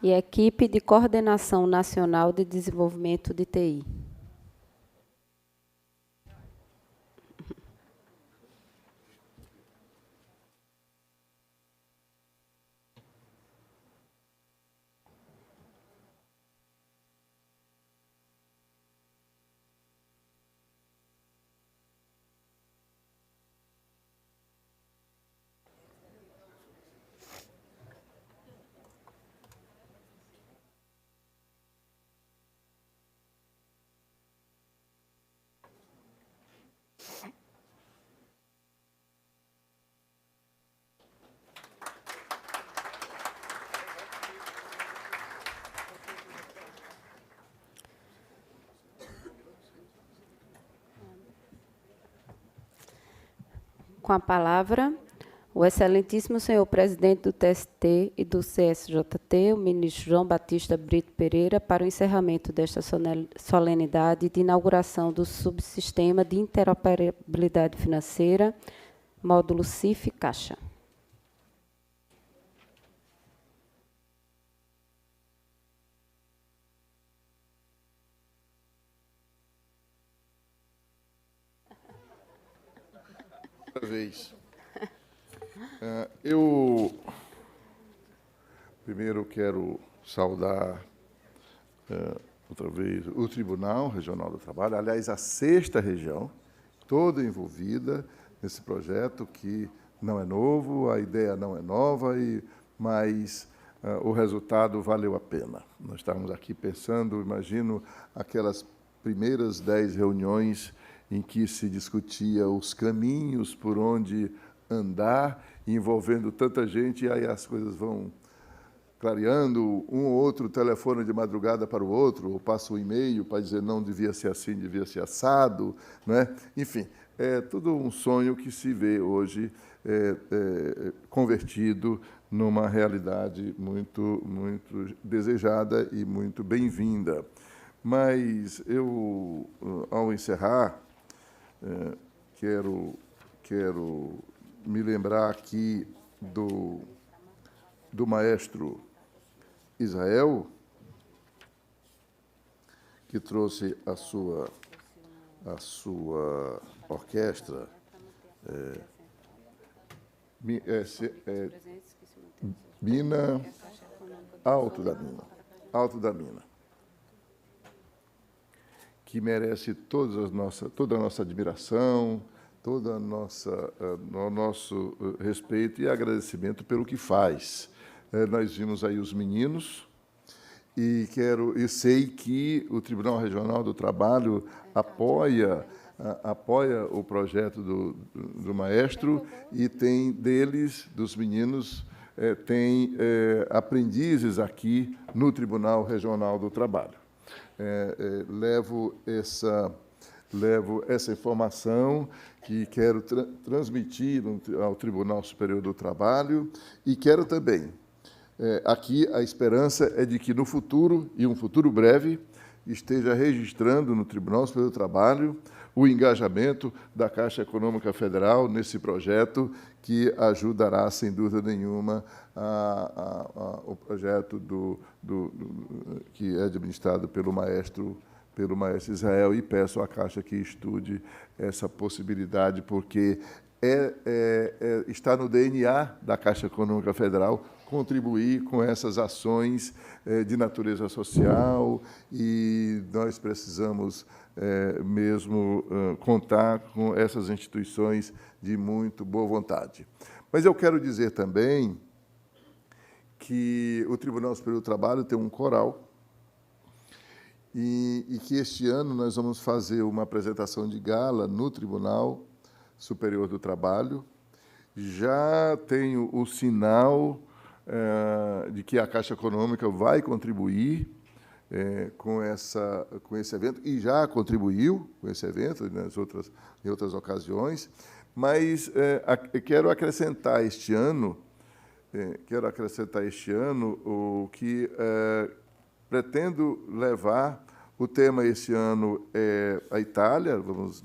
E Equipe de Coordenação Nacional de Desenvolvimento de TI. Com a palavra, o excelentíssimo senhor presidente do TST e do CSJT, o ministro João Batista Brito Pereira, para o encerramento desta solenidade de inauguração do subsistema de interoperabilidade financeira, módulo CIF Caixa. Vez. Eu primeiro quero saudar outra vez o Tribunal Regional do Trabalho, aliás, a 6ª região, toda envolvida nesse projeto que não é novo, a ideia não é nova, mas o resultado valeu a pena. Nós estávamos aqui pensando, imagino, aquelas primeiras 10 reuniões em que se discutia os caminhos por onde andar, envolvendo tanta gente, e aí as coisas vão clareando, um ou outro telefona de madrugada para o outro, ou passa um e-mail para dizer não devia ser assim, devia ser assado, não é? Enfim, é tudo um sonho que se vê hoje convertido numa realidade muito desejada e muito bem-vinda. Mas eu, ao encerrar, quero me lembrar aqui do maestro Israel, que trouxe a sua orquestra, Mina, Alto da Mina, que merece toda a nossa admiração, todo o nosso respeito e agradecimento pelo que faz, nós vimos aí os meninos, e sei que o Tribunal Regional do Trabalho apoia o projeto do maestro, e tem dos meninos, tem aprendizes aqui no Tribunal Regional do Trabalho. Levo essa informação que quero transmitir ao Tribunal Superior do Trabalho, e quero também, aqui a esperança é de que no futuro, e um futuro breve, esteja registrando no Tribunal Superior do Trabalho o engajamento da Caixa Econômica Federal nesse projeto, que ajudará, sem dúvida nenhuma, o projeto que é administrado pelo maestro Israel, e peço à Caixa que estude essa possibilidade, porque está no DNA da Caixa Econômica Federal contribuir com essas ações de natureza social, e nós precisamos mesmo contar com essas instituições de muito boa vontade. Mas eu quero dizer também que o Tribunal Superior do Trabalho tem um coral, e que este ano nós vamos fazer uma apresentação de gala no Tribunal Superior do Trabalho. Já tenho o sinal de que a Caixa Econômica vai contribuir com esse evento, e já contribuiu com esse evento em outras ocasiões, mas quero acrescentar este ano o que pretendo levar. O tema esse ano é a Itália. Vamos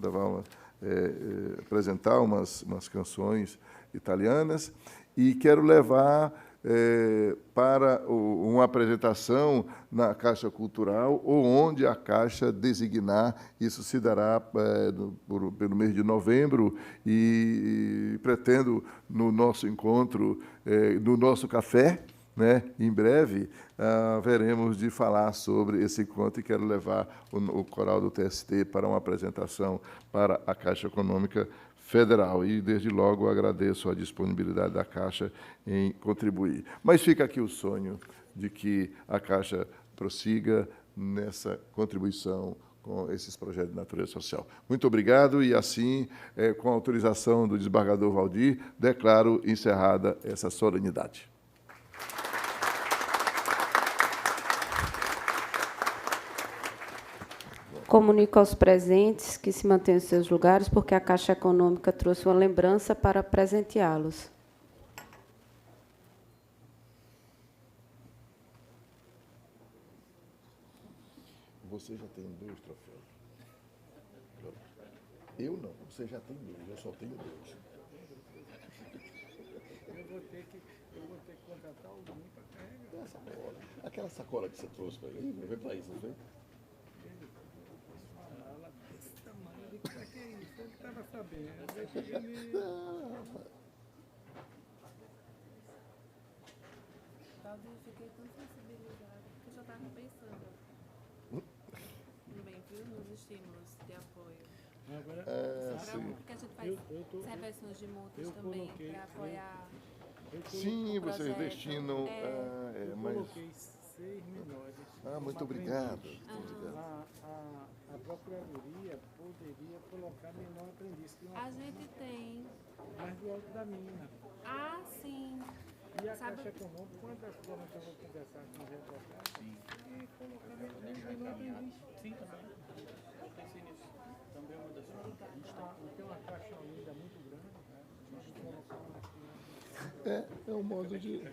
apresentar umas canções italianas, e quero levar para uma apresentação na Caixa Cultural, ou onde a Caixa designar. Isso se dará pelo mês de novembro, e pretendo, no nosso encontro, no nosso café, em breve, veremos de falar sobre esse encontro, e quero levar o coral do TST para uma apresentação para a Caixa Econômica Federal. E, desde logo, agradeço a disponibilidade da Caixa em contribuir. Mas fica aqui o sonho de que a Caixa prossiga nessa contribuição com esses projetos de natureza social. Muito obrigado, e assim, com a autorização do desembargador Valdir, declaro encerrada essa solenidade. Comunico aos presentes que se mantenham em seus lugares, porque a Caixa Econômica trouxe uma lembrança para presenteá-los. Você já tem 2 troféus. Eu não, você já tem 2, eu só tenho 2. Eu vou ter que contratar alguém para carregar. Sacola. Aquela sacola que você trouxe para ele, vem para isso, não vem? Para que isso? Ele estava sabendo. Talvez eu fiquei tão sensibilizada, porque eu já estava pensando bem, viu, nos estímulos de apoio. Agora, Porque a gente faz reversões de multas também para apoiar. Sim, vocês destinam. Eu coloquei 6 menores. Muito obrigado. A Procuradoria poderia colocar menor aprendiz. A gente tem. Mais do alto da mina. Sim. E a Caixa Econômica, quantas formas que eu vou conversar com os advogados? Sim. E colocar menor aprendiz. Sim, também. Eu pensei nisso. Também é uma das formas. A gente tem uma caixa ainda muito grande, né? A gente colocar uma aqui. É um modo de.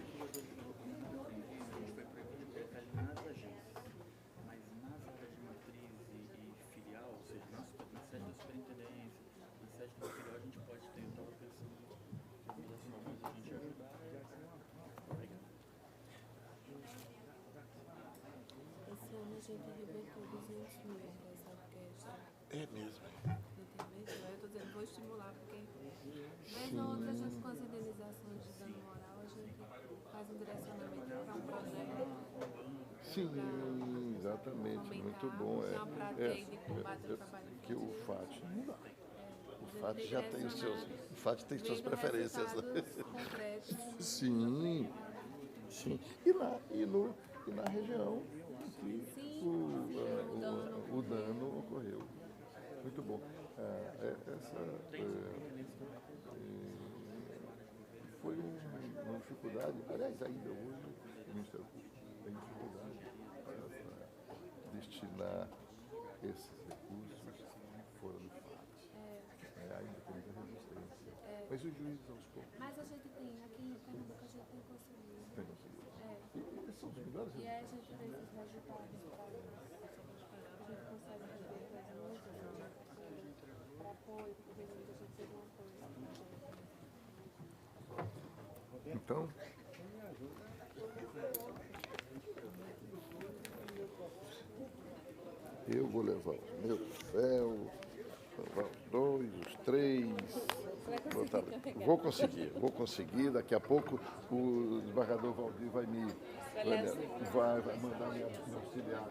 A gente revertiu 200 mil dessa orquestra. É mesmo. Intervenção. Eu estou dizendo, vou estimular, porque vez ou outra a gente, com as indenizações de dano moral, a gente faz um direcionamento para um projeto. Sim, exatamente. Muito bom. Já uma prática de combate ao trabalho que o FAT não dá. O FAT já tem os seus. O FAT tem suas preferências. Concretos. Sim. Sim. E na região em que o dano ocorreu. Muito bom. Foi uma dificuldade, aliás, ainda hoje o Ministério Público tem dificuldade para destinar esses recursos fora do FAT. Ainda tem muita resistência. Mas os juízes aos poucos. Mas a gente tem, aqui em Pernambuco, a gente tem conseguido. Tem conseguido. É. E são os melhores E aí a resultados. gente vê esses resultados para a gente consegue fazer coisa muito para apoio, porque a gente fez uma coisa. Então, eu vou levar o meu troféu, levar os 2, os 3. Botar. Vou conseguir. Daqui a pouco o desembargador Valdir vai mandar me auxiliar.